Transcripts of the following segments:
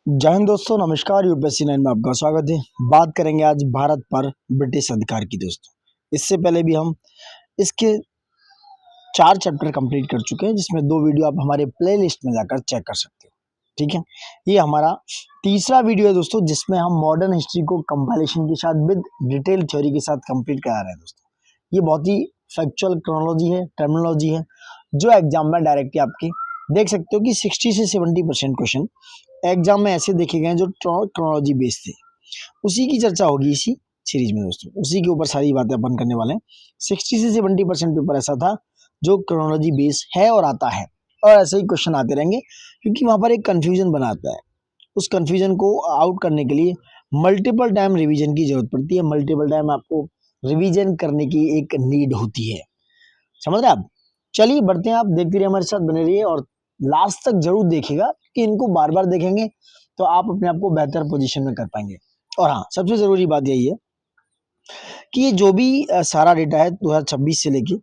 जय हिंद दोस्तों, नमस्कार। यूपीएससी 9 में आपका स्वागत है। बात करेंगे आज भारत पर ब्रिटिश अधिकार की दोस्तों। इससे पहले भी हम इसके 4 चैप्टर कंप्लीट कर चुके हैं, जिसमें 2 वीडियो आप हमारे प्लेलिस्ट में जाकर चेक कर सकते हो। ठीक है, ये हमारा तीसरा वीडियो है दोस्तों, जिसमें हम मॉडर्न हिस्ट्री को कंपाइलेशन के साथ विद डिटेल थ्योरी के साथ कंप्लीट करा रहे हैं दोस्तों। ये बहुत ही फैक्चुअल क्रोनोलॉजी है, टर्मिनोलॉजी है, जो एग्जाम में डायरेक्टली आपके देख सकते हो कि 60 से 70% क्वेश्चन एग्जाम में ऐसे देखे गए हैं जो क्रोनोलॉजी बेस्ड थे। उसी की चर्चा होगी इसी सीरीज में दोस्तों, उसी के ऊपर सारी बातें अपन करने वाले हैं। 60 से 70% पेपर ऐसा था जो क्रोनोलॉजी बेस्ड है और आता है, और ऐसे ही क्वेश्चन आते रहेंगे, क्योंकि वहां पर एक कंफ्यूजन बनाता है। उस कंफ्यूजन को आउट करने के लिए मल्टीपल टाइम रिवीजन की जरूरत पड़ती है। मल्टीपल टाइम आपको रिवीजन करने की एक नीड होती है, समझ रहे हैं आप। चलिए बढ़ते हैं, आप देखते रहिए, हमारे साथ बने रहिए और लास्ट तक जरूर देखिएगा, कि इनको बार बार देखेंगे तो आप अपने आप को बेहतर पोजीशन में कर पाएंगे। और हाँ, सबसे जरूरी बात यही है कि ये जो भी सारा डेटा है 2026 से लेके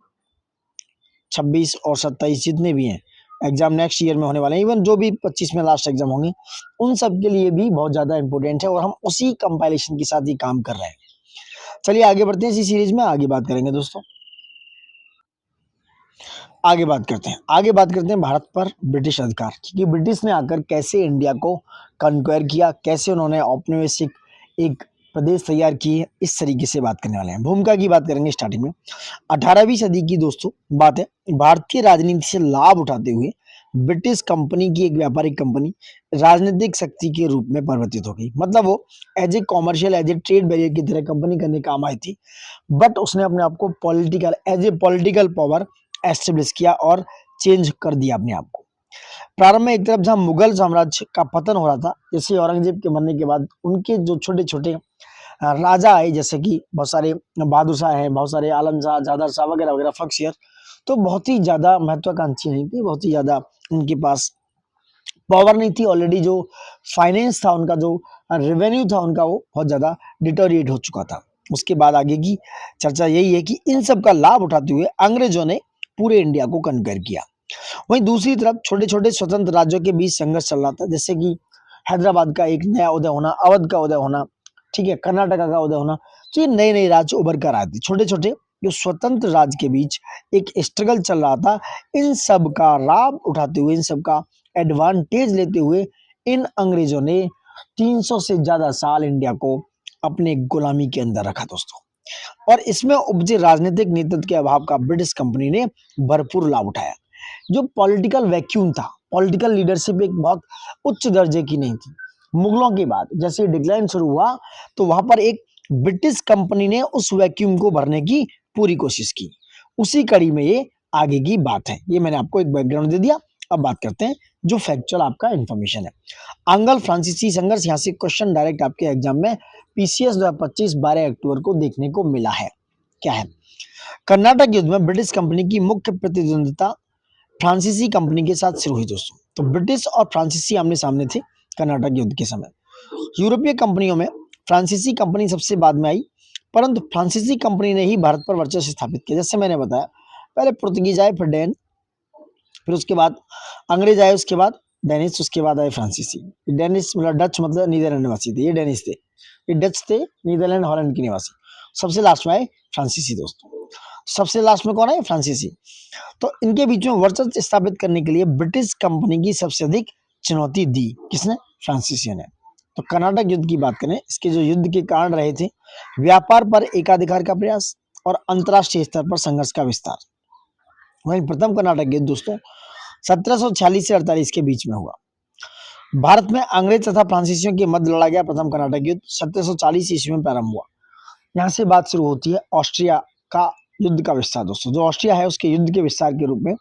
26 और 27 जितने भी हैं एग्जाम नेक्स्ट ईयर में होने वाले हैं, इवन जो भी 25 में लास्ट एग्जाम होंगे, उन सब के लिए भी बहुत ज्यादा इंपॉर्टेंट है, और हम उसी कंपाइलेशन के साथ ही काम कर रहे हैं। चलिए आगे बढ़ते हैं, इसी सीरीज में आगे बात करेंगे दोस्तों। आगे बात करते हैं भारत पर ब्रिटिश अधिकार, क्योंकि ब्रिटिश ने आकर कैसे इंडिया को कन्क्वायर किया, कैसे उन्होंने औपनिवेशिक एक प्रदेश तैयार किए, इस तरीके से बात करने वाले हैं। भूमिका की बात करेंगे स्टार्टिंग में। 18वीं सदी की दोस्तों बात है। भारतीय राजनीति से लाभ उठाते हुए ब्रिटिश कंपनी की एक व्यापारिक कंपनी राजनीतिक शक्ति के रूप में परिवर्तित हो गई। मतलब वो as a commercial, as a trade barrier की तरह कंपनी करने काम आई थी, बट उसने अपने आप को political, as a political power establish किया और चेंज कर दिया अपने आप को। प्रारंभ में एक तरफ जहां मुगल साम्राज्य का पतन हो रहा था, जैसे औरंगजेब के मरने के बाद उनके जो छोटे छोटे राजा आए, जैसे कि बहुत सारे बहादुर शाह हैं, बहुत सारे आलम शाह, जादर शाह वगैरह वगैरह, फक्सियर, तो बहुत ही ज्यादा महत्वाकांक्षी नहीं थे, बहुत ही ज्यादा उनके पास पावर नहीं थी। ऑलरेडी जो फाइनेंस था उनका, जो रेवेन्यू था उनका, वो बहुत ज्यादा डिटोरिएट हो चुका था। उसके बाद आगे की चर्चा यही है कि इन सब का लाभ उठाते हुए अंग्रेजों ने पूरे इंडिया को कन्कर किया। वहीं दूसरी तरफ छोटे छोटे स्वतंत्र राज्यों के बीच संघर्ष चल रहा था, जैसे कि हैदराबाद का एक नया उदय होना, अवध का उदय होना, ठीक है, कर्नाटका का उदय होना। तो ये नए नए राज्य उभर कर आए थे, छोटे छोटे जो स्वतंत्र राज्य के बीच एक स्ट्रगल चल रहा था। इन सब का लाभ उठाते हुए, इन सब का एडवांटेज लेते हुए, इन अंग्रेजों ने 300 से ज्यादा साल इंडिया को अपने गुलामी के अंदर रखा दोस्तों। और इसमें उपजे राजनीतिक नेतृत्व के अभाव का ब्रिटिश कंपनी ने भरपूर लाभ उठाया। जो पॉलिटिकल वैक्यूम था, पॉलिटिकल लीडरशिप एक बहुत उच्च दर्जे की नहीं थी। मुगलों के बाद जैसे डिक्लाइन शुरू हुआ, तो वहां पर एक ब्रिटिश कंपनी ने उस वैक्यूम को भरने की पूरी कोशिश की। उसी कड़ी में ये आगे की बात है। ये मैंने आपको एक बैकग्राउंड दे दिया। अब बात करते हैं जो फैक्चुअल आपका इंफॉर्मेशन है। आंग्ल फ्रांसीसी संघर्ष, यहाँ से क्वेश्चन डायरेक्ट आपके एग्जाम में पीसीएस 2025 12 अक्टूबर को देखने को मिला है। क्या है? कर्नाटक युद्ध में ब्रिटिश कंपनी की मुख्य प्रतिद्वंदिता फ्रांसीसी कंपनी के साथ शुरू हुई दोस्तों। तो ब्रिटिश और फ्रांसीसी आमने सामने थे कर्नाटक युद्ध के समय। यूरोपीय कंपनियों में फ्रांसीसी कंपनी सबसे बाद में आई, परंतु फ्रांसीसी कंपनी ने ही भारत पर वर्चस्व स्थापित किया। जैसे मैंने बताया, पहले पुर्तगीज आए, फिर डेन, फिर उसके बाद अंग्रेज आए, उसके बाद डेनिश, उसके बाद आए फ्रांसीसी। डेनिश मतलब डच, मतलब नीदरलैंड निवासी थे, ये डेनिश थे, ये डच थे, नीदरलैंड हॉलैंड के निवासी। सबसे लास्ट में आए फ्रांसीसी दोस्तों। सबसे लास्ट में कौन है? फ्रांसीसी। तो इनके बीच में वर्चस्व स्थापित करने के लिए ब्रिटिश कंपनी की सबसे अधिक चुनौती दी किसने? फ्रांसीसियों ने। तो कर्नाटक युद्ध की बात करें, इसके जो युद्ध के कारण रहे थे, व्यापार पर एकाधिकार का प्रयास और अंतरराष्ट्रीय स्तर पर संघर्ष का विस्तार। वहीं प्रथम कर्नाटक युद्ध दोस्तों 1746 से 48 के बीच में हुआ। भारत में अंग्रेज तथा फ्रांसीसियों के मध्य लड़ा गया प्रथम कर्नाटक युद्ध 1740 ईस्वी में प्रारंभ हुआ। यहाँ से बात शुरू होती है ऑस्ट्रिया का युद्ध का विस्तार दोस्तों। जो ऑस्ट्रिया है, उसके युद्ध के विस्तार के रूप में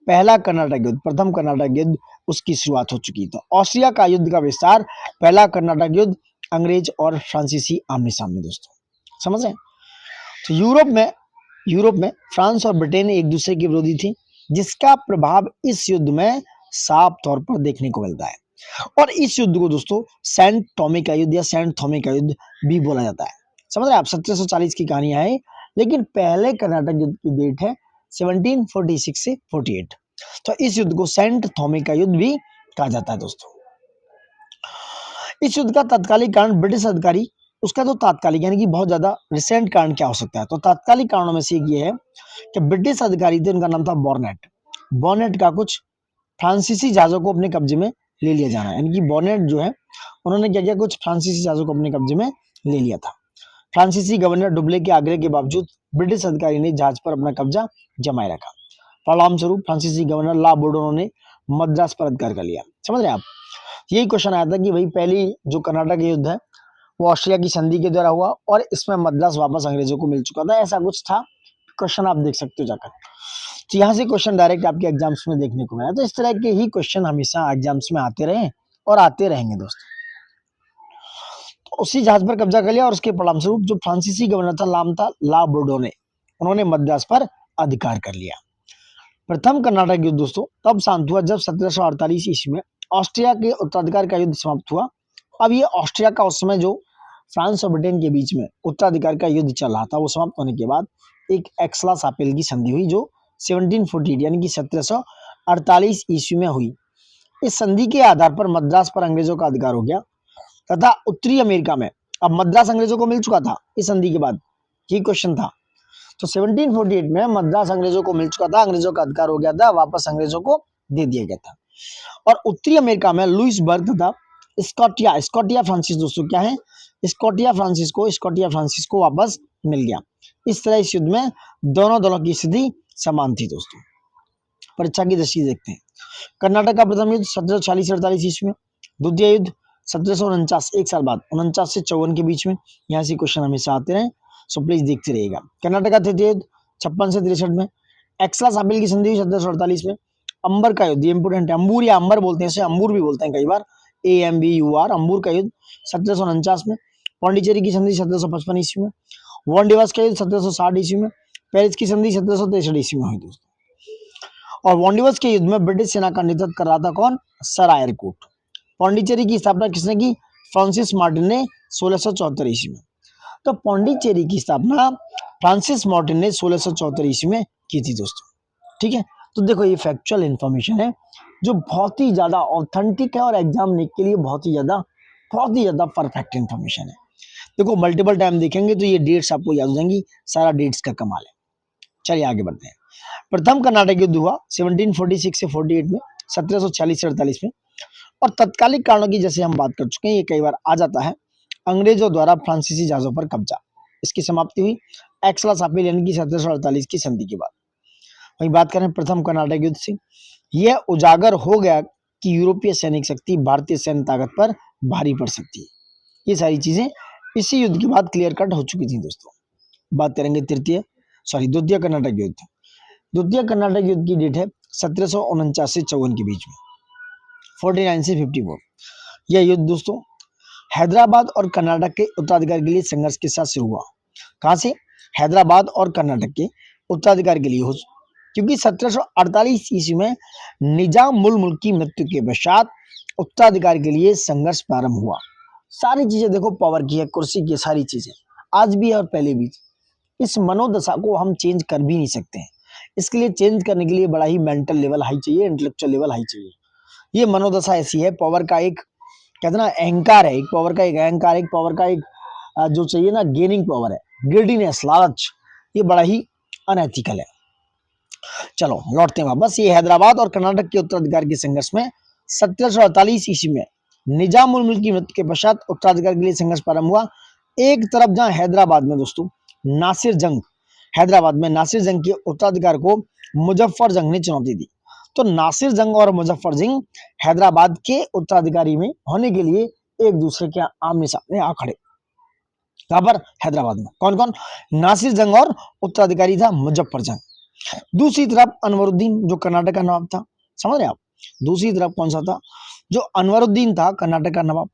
पहला कर्नाटक युद्ध, प्रथम कर्नाटक युद्ध, उसकी शुरुआत हो चुकी। तो ऑस्ट्रिया का युद्ध का विस्तार, पहला कर्नाटक युद्ध, अंग्रेज और फ्रांसीसी आमने सामने दोस्तों, समझ रहे हैं। तो यूरोप में फ्रांस और ब्रिटेन एक दूसरे के विरोधी थे, जिसका प्रभाव इस युद्ध में साफ तौर पर देखने को मिलता है। और इस युद्ध को दोस्तों सेंट टॉमी का युद्ध या सेंट थॉमी का युद्ध भी बोला जाता है। समझ रहे हैं आप, 1740 की कहानियां है, लेकिन पहले कर्नाटक युद्ध की डेट है 1746 से 48। तो इस युद्ध को सेंट थॉमी का युद्ध भी कहा जाता है दोस्तों। इस युद्ध का तात्कालिक कारण ब्रिटिश अधिकारी, उसका तो तात्कालिक यानी कि बहुत ज्यादा रिसेंट कारण क्या हो सकता है, तो तात्कालिक कारणों में से एक ये है कि ब्रिटिश अधिकारी थे, उनका नाम था बॉर्नेट। बॉर्नेट का कुछ फ्रांसीसी जहाजों को अपने कब्जे में ले लिया जाना, यानी कि बॉर्नेट जो है उन्होंने क्या किया, कुछ फ्रांसीसी जहाजों को अपने कब्जे में ले लिया था। फ्रांसीसी गवर्नर डुबले के आग्रह के बावजूद ब्रिटिश अधिकारी ने जहाज पर अपना कब्जा जमाए रखा। परिणाम स्वरूप फ्रांसीसी गवर्नर ला बोर्डोनो ने मद्रास पर अधिकार कर लिया। समझ रहे हैं आप? यही क्वेश्चन आया था कि भाई पहली जो कर्नाटक युद्ध है वो ऑस्ट्रिया की संधि के द्वारा हुआ और इसमें मद्रास वापस अंग्रेजों को मिल चुका था, ऐसा कुछ था। क्वेश्चन आप देख सकते हो जाकर। तो यहाँ से क्वेश्चन डायरेक्ट आपके एग्जाम्स में देखने को मिला। तो इस तरह के ही क्वेश्चन हमेशा एग्जाम्स में आते रहे और आते रहेंगे दोस्तों। तो उसी जहाज पर कब्जा कर लिया और उसके परिणाम स्वरूप जो फ्रांसीसी गवर्नर था नाम था ला बोर्डोने, उन्होंने मद्रास पर अधिकार कर लिया। प्रथम कर्नाटक युद्ध दोस्तों तब शांत हुआ जब 1748 ईस्वी में ऑस्ट्रिया के उत्तराधिकार का युद्ध समाप्त हुआ। अब ये ऑस्ट्रिया का उस समय जो फ्रांस और ब्रिटेन के बीच में उत्तराधिकार का युद्ध चल रहा था वो समाप्त होने के बाद एक एक्सला सापेल की संधि हुई जो 1748 यानी कि 1748 ईस्वी में हुई। इस संधि के आधार पर मद्रास पर अंग्रेजों का अधिकार हो गया तथा उत्तरी अमेरिका में अब मद्रास अंग्रेजों को मिल चुका था इस संधि के बाद। ये क्वेश्चन था। तो 1748 में मद्रास अंग्रेजों को मिल चुका था, अंग्रेजों का अधिकार हो गया था, वापस अंग्रेजों को दे दिया गया था। और उत्तरी अमेरिका में लुइसबर्ग तथा स्कॉटिया, स्कॉटिया फ्रांसिस दोस्तों क्या है, स्कॉटिया फ्रांसिस को वापस मिल गया। इस तरह इस युद्ध में दोनों दलों की स्थिति समान थी दोस्तों। परीक्षा की दृष्टि देखते हैं। कर्नाटक का प्रथम युद्ध 1740-48 ईस्वी में, द्वितीय युद्ध 1749 एक साल बाद 49 से 54 के बीच में। यहाँ से क्वेश्चन हमेशा आते रहे, सो प्लीज देखते रहिएगा। कर्नाटक का तृतीय युद्ध 56 से 63 में। एक्सला सापेल की संधि 1748 में। अंबर का युद्ध, ये इंपोर्टेंट है, अंबूर या अंबर बोलते हैं, इसे अंबूर भी बोलते हैं कई बार, AMBUR, अंबूर का युद्ध 1749 में। पौंडीचेरी की संधि 1755 ईस्वी में। वन डिवास का युद्ध 1760 ईस्वी में। पेरिस की संधि 1763 ईस्वी में हुई दोस्तों। और वॉन्डिवस के युद्ध में ब्रिटिश सेना का नेतृत्व कर रहा था कौन, सर आयरकोट। पौंडीचेरी की स्थापना किसने की, फ्रांसिस मार्टिन ने 1674 ईस्वी में। तो पौंडीचेरी की स्थापना फ्रांसिस मार्टिन ने 1674 ईस्वी में की थी दोस्तों। ठीक है, तो देखो ये फैक्चुअल इंफॉर्मेशन है जो बहुत ही ज्यादा ऑथेंटिक है और एग्जाम के लिए बहुत ही ज्यादा परफेक्ट इंफॉर्मेशन है। देखो मल्टीपल टाइम देखेंगे तो ये डेट्स आपको याद हो जाएंगी, सारा डेट्स का कमाल है। चलिए आगे बढ़ते हैं। प्रथम कर्नाटक युद्ध हुआ 1746 से 48 में, 1746 से 48 में। और तत्कालिक कारणों की जैसे हम बात कर चुके हैं, ये कई बार आ जाता है, अंग्रेजों द्वारा फ्रांसीसी जहाजों पर कब्जा, इसकी समाप्ति हुई एक्सला सापेल यानी कि 1748 की संधि के बाद। वही बात करें प्रथम कर्नाटक युद्ध से, यह उजागर हो गया कि यूरोपीय सैनिक शक्ति भारतीय सैन्य ताकत पर भारी पड़ सकती है। ये सारी चीजें इसी युद्ध के बाद क्लियर कट हो चुकी थी दोस्तों। बात करेंगे द्वितीय कर्नाटक युद्ध। द्वितीय कर्नाटक युद्ध की डेट है 1749 से 54 के बीच में, 49 से 54। यह युद्ध दोस्तों हैदराबाद और कर्नाटक के उत्तराधिकार के लिए संघर्ष के साथ शुरू हुआ। कहां से, हैदराबाद और कर्नाटक के उत्तराधिकार के लिए हो, क्योंकि 1748 ईस्वी में निजाम उल मुल्क की मृत्यु के पश्चात उत्तराधिकार के लिए संघर्ष प्रारंभ हुआ। सारी चीजें देखो पावर की है, कुर्सी की, सारी चीजें आज भी है और पहले भी। इस मनोदशा को हम चेंज कर भी नहीं सकते हैं, इसके लिए चेंज करने के लिए बड़ा ही मेंटल लेवल हाई चाहिए, इंटेलेक्चुअल लेवल हाई चाहिए। ये मनोदशा ऐसी है, पावर का एक कहते ना अहंकार है, एक पावर का एक अहंकार, एक पावर का एक जो चाहिए ना गेनिंग पावर है, ग्रेडीनेस, लालच, ये बड़ा ही अनएथिकल है। चलो लौटते हैं वापस। ये हैदराबाद और कर्नाटक के उत्तराधिकार के संघर्ष में 1748 ईस्वी में निजाम उल मुल्क की मृत्यु के पश्चात उत्तराधिकार के लिए संघर्ष प्रारंभ हुआ। एक तरफ जहां हैदराबाद में दोस्तों नासिर जंग, हैदराबाद में नासिर जंग के उत्तराधिकार को मुजफ्फर जंग ने चुनौती दी। तो नासिर जंग और मुजफ्फर जंग हैदराबाद के उत्तराधिकारी में होने के लिए एक दूसरे के आमने सामने आ खड़े। कहां पर, हैदराबाद में। कौन कौन, नासिर जंग और उत्तराधिकारी था मुजफ्फर जंग। दूसरी तरफ अनवरुद्दीन जो कर्नाटक का नवाब था, समझ रहे आप, दूसरी तरफ कौन सा था, जो अनवरुद्दीन था कर्नाटक का नवाब,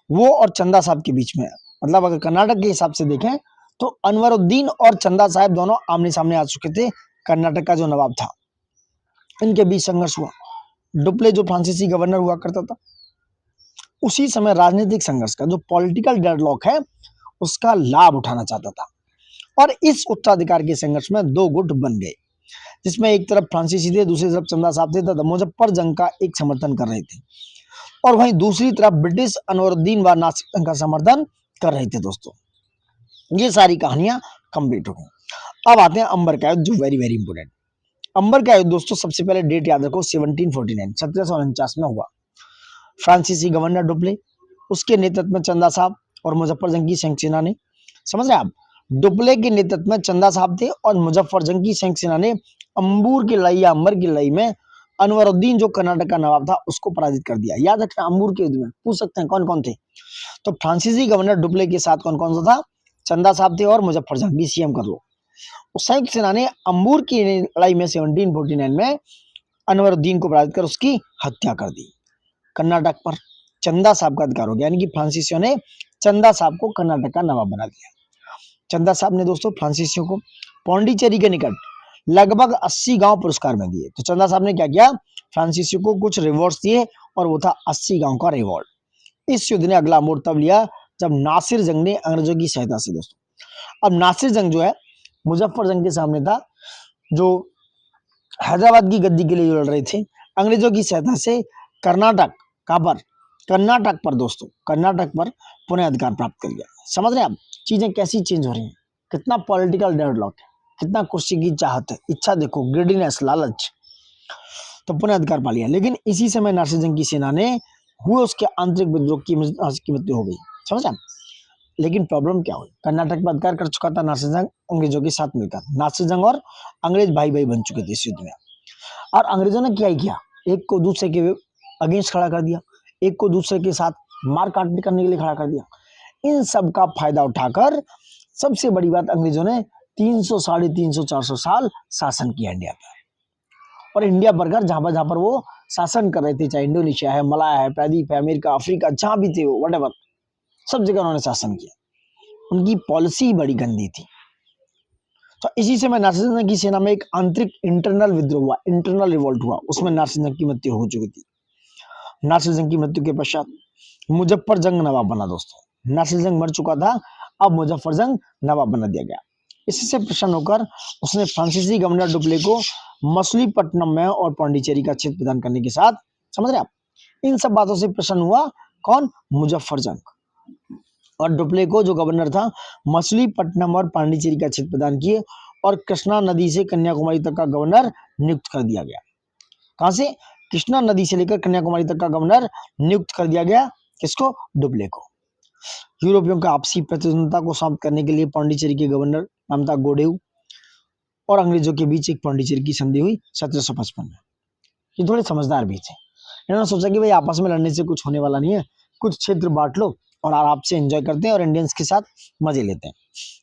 वो और चंदा साहब के बीच में, मतलब अगर कर्नाटक के हिसाब से देखें तो अनवरुद्दीन और चंदा साहब दोनों आमने सामने आ चुके थे, कर्नाटक का जो नवाब था, इनके बीच संघर्ष हुआ। डुप्ले जो फ्रांसीसी गवर्नर हुआ करता था, उसी समय राजनीतिक संघर्ष का जो पॉलिटिकल डेडलॉक है उसका लाभ उठाना चाहता था, और इस उत्तराधिकार के संघर्ष में दो गुट बन गए, जिसमें एक तरफ फ्रांसीसी थे, दूसरी तरफ चंदा साहब थे तथा मुजफ्फर जंग का एक समर्थन कर रहे थे। और वहीं दूसरी तरफ ब्रिटिश अनवरुद्दीन व नासिर जंग का समर्थन कर रहे थे दोस्तों। ये सारी कहानियां कंप्लीट हो गई। अब आते हैं अंबर का युद्ध, जो वेरी वेरी इंपोर्टेंट। अंबर का युद्ध दोस्तों सबसे पहले डेट याद रखो 1749 1749 में हुआ। फ्रांसीसी गवर्नर डुप्ले, उसके नेतृत्व में चंदा साहब और मुजफ्फर जंग की संयुक्त सेना ने, समझ रहे हैं आप, डुप्ले के नेतृत्व में चंदा साहब थे और मुजफ्फर जंग की संयुक्त सेना ने अंबूर की लड़ाई या अंबर की लड़ाई में अनवरुद्दीन जो कर्नाटक का नवाब था उसको पराजित कर दिया। याद रखना, अंबूर के युद्ध में पूछ सकते हैं कौन कौन थे। तो फ्रांसीसी गवर्नर डुप्ले के साथ कौन कौन सा था, चंदा साहब थे और मुजफ्फर जंग, बीसीएम कर लो। संयुक्त सेना ने अंबूर की लड़ाई में 1749 में अनवरुद्दीन को पराजित कर उसकी हत्या कर दी। कर्नाटक पर चंदा साहब का अधिकार हो गया, यानी कि फ्रांसीसियों ने चंदा साहब को कर्नाटक का नवाब बना दिया। चंदा साहब ने दोस्तों फ्रांसीसियों को पौंडीचेरी के निकट लगभग 80 गांव पुरस्कार में दिए। तो चंदा साहब ने क्या किया, फ्रांसीसियों को कुछ रिवॉर्ड्स दिए और वो था 80 गांव का रिवॉर्ड। इस युद्ध ने अगला मोड़ तब लिया जब नासिर जंग ने अंग्रेजों की सहायता से, दोस्तों अब नासिर जंग जो है मुजफ्फर जंग के सामने था, जो हैदराबाद की गद्दी के लिए लड़ रहे थे। अंग्रेजों की सहायता से कर्नाटक कर्नाटक पर दोस्तों, कर्नाटक पर पुनः अधिकार प्राप्त कर लिया। समझ रहे हैं आप चीजें कैसी चेंज हो रही हैं, कितना पॉलिटिकल डेडलॉक है, कितना कुर्सी की चाहत है, इच्छा देखो, ग्रेडीनेस, लालच। तो पुनः अधिकार पा लिया। लेकिन इसी समय नासिर जंग की सेना ने हुए उसके आंतरिक विद्रोह की मृत्यु हो गई। समझ रहे हैं, लेकिन प्रॉब्लम क्या हुई, कर्नाटक पर अधिकार कर चुका था नासिर जंग अंग्रेजों के साथ मिलकर। नासिर जंग और अंग्रेज भाई भाई बन चुके थे इस युद्ध में। और अंग्रेजों ने क्या ही किया, एक को दूसरे के अगेंस्ट खड़ा कर दिया, एक को दूसरे के साथ मार काट करने के लिए खड़ा कर दिया। इन सब का फायदा उठाकर सबसे बड़ी बात, अंग्रेजों ने 300 350 400 साल शासन किया इंडिया पर। और इंडिया पर जहां पर वो शासन कर रहे थे, चाहे इंडोनेशिया है, मलाया है, प्रायद्वीप है, अमेरिका, अफ्रीका, जहां भी थे वो, व्हाटएवर, सब जगह उन्होंने शासन किया। उनकी पॉलिसी बड़ी गंदी थी। तो इसी समय नासिर जंग की सेना में एक आंतरिक इंटरनल विद्रोह हुआ, इंटरनल रिवोल्ट हुआ, उसमें नासिर जंग की मृत्यु हो चुकी थी। नासिर जंग की मृत्यु के पश्चात मुजफ्फर जंग नवाब बना। दोस्तों नासिर जंग मर चुका था, अब मुजफ्फर जंग नवाब बना दिया गया। इससे प्रसन्न होकर उसने फ्रांसीसी गवर्नर डुप्ले को मछलीपट्टनम में और पांडिचेरी का क्षेत्र प्रदान करने के साथ, समझ रहे आप, इन सब बातों से प्रसन्न हुआ कौन, मुजफ्फर जंग। और डुप्ले को जो गवर्नर था मछलीपट्टनम और पांडिचेरी का क्षेत्र प्रदान किए और कृष्णा नदी से कन्याकुमारी तक का गवर्नर नियुक्त कर दिया गया। कहां से, कृष्णा नदी से लेकर कन्याकुमारी तक का गवर्नर नियुक्त कर दिया गया। किसको, डुप्ले को। यूरोपियों का आपसी प्रतिद्वंदता को समाप्त करने के लिए पांडिचेरी के गवर्नर नाम था गोडेऊ और अंग्रेजों के बीच एक पांडिचेरी की संधि हुई 1755 में। ये थोड़े समझदार भी थे, इन्होंने सोचा कि भाई आपस में लड़ने से कुछ होने वाला नहीं है, कुछ क्षेत्र बांट लो और आराम से एंजॉय करते हैं और इंडियंस के साथ मजे लेते हैं।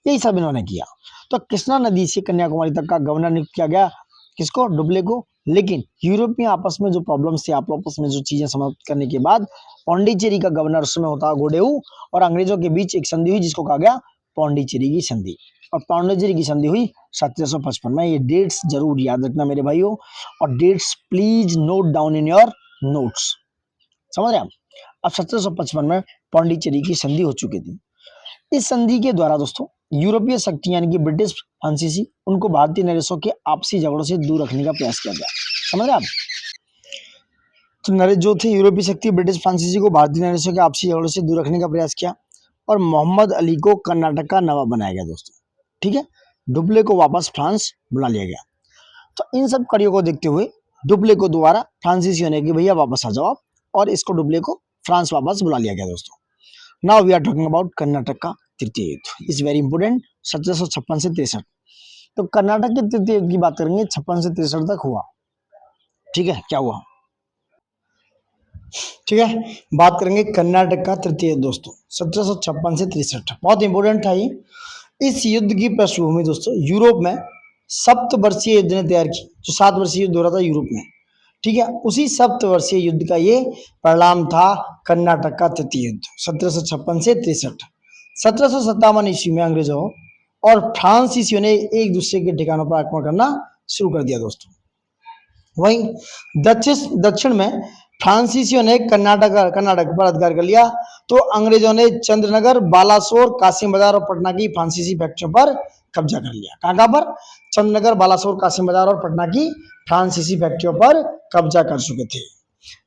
यही सब इन्होंने किया। तो कृष्णा नदी से कन्याकुमारी तक का गवर्नर नियुक्त किया गया, किसको, डुप्ले को। लेकिन यूरोप में आपस में जो प्रॉब्लम्स थे, आपस में जो चीजें समाप्त करने के बाद पांडिचेरी का गवर्नर उस समय होता गोडेऊ और अंग्रेजों के बीच एक संधि हुई जिसको कहा गया पांडिचेरी की संधि। और पांडिचेरी की संधि हुई 1755 में। ये डेट्स जरूर याद रखना मेरे भाइयों, और dates please note down in your notes, समझ रहे हैं आप। अब 1755 में पांडिचेरी की संधि हो चुकी थी। इस संधि के द्वारा दोस्तों यूरोपीय शक्ति यानी कि ब्रिटिश, फ्रांसीसी, उनको भारतीय नरेशों के आपसी झगड़ों से दूर रखने का प्रयास किया गया। समझ रहे आप, तो नरेश जो थे यूरोपीय शक्ति ब्रिटिश फ्रांसीसी को भारतीय नरेशों के आपसी झगड़ों से दूर रखने का प्रयास किया और मोहम्मद अली को कर्नाटक का नवाब बनाया गया दोस्तों। ठीक है, डुप्ले को वापस फ्रांस बुला लिया गया। तो इन सब कड़ियों को देखते हुए डुप्ले को दोबारा फ्रांसीसियों ने कि भैया वापस आ जाओ आप, और इसको डुप्ले को फ्रांस वापस बुला लिया गया दोस्तों। Now we are talking about Karnataka का तृतीय युद्ध, इज वेरी इंपोर्टेंट, 1756 से 63। तो कर्नाटक के तृतीय युद्ध की बात करेंगे, 56 से 63 तक हुआ। ठीक है, क्या हुआ, ठीक है, बात करेंगे कर्नाटक का तृतीय युद्ध दोस्तों, 1756 से 63, बहुत इंपोर्टेंट था ये। इस युद्ध की पृष्ठभूमि दोस्तों यूरोप में सप्तवर्षीय युद्ध ने तैयार की, जो 7 वर्षीय युद्ध हो रहा था यूरोप में। ठीक है, उसी सप्तवर्षीय युद्ध का ये परिणाम था कर्नाटक का तृतीय युद्ध 1756 से 63। 1757 ईस्वी में अंग्रेजों और फ्रांसीसियों ने एक दूसरे के ठिकानों पर आक्रमण करना शुरू कर दिया दोस्तों। वहीं दक्षिण में फ्रांसीसियों ने कर्नाटक पर अधिकार कर लिया, तो अंग्रेजों ने चंद्रनगर, बालासोर, कासिम बाजार और पटना की फ्रांसीसी फैक्ट्रियों पर कब्जा कर लिया। कहां पर, चंद्रनगर, बालासोर, कासिम बाजार और पटना की फ्रांसीसी फैक्ट्रियों पर कब्जा कर चुके थे।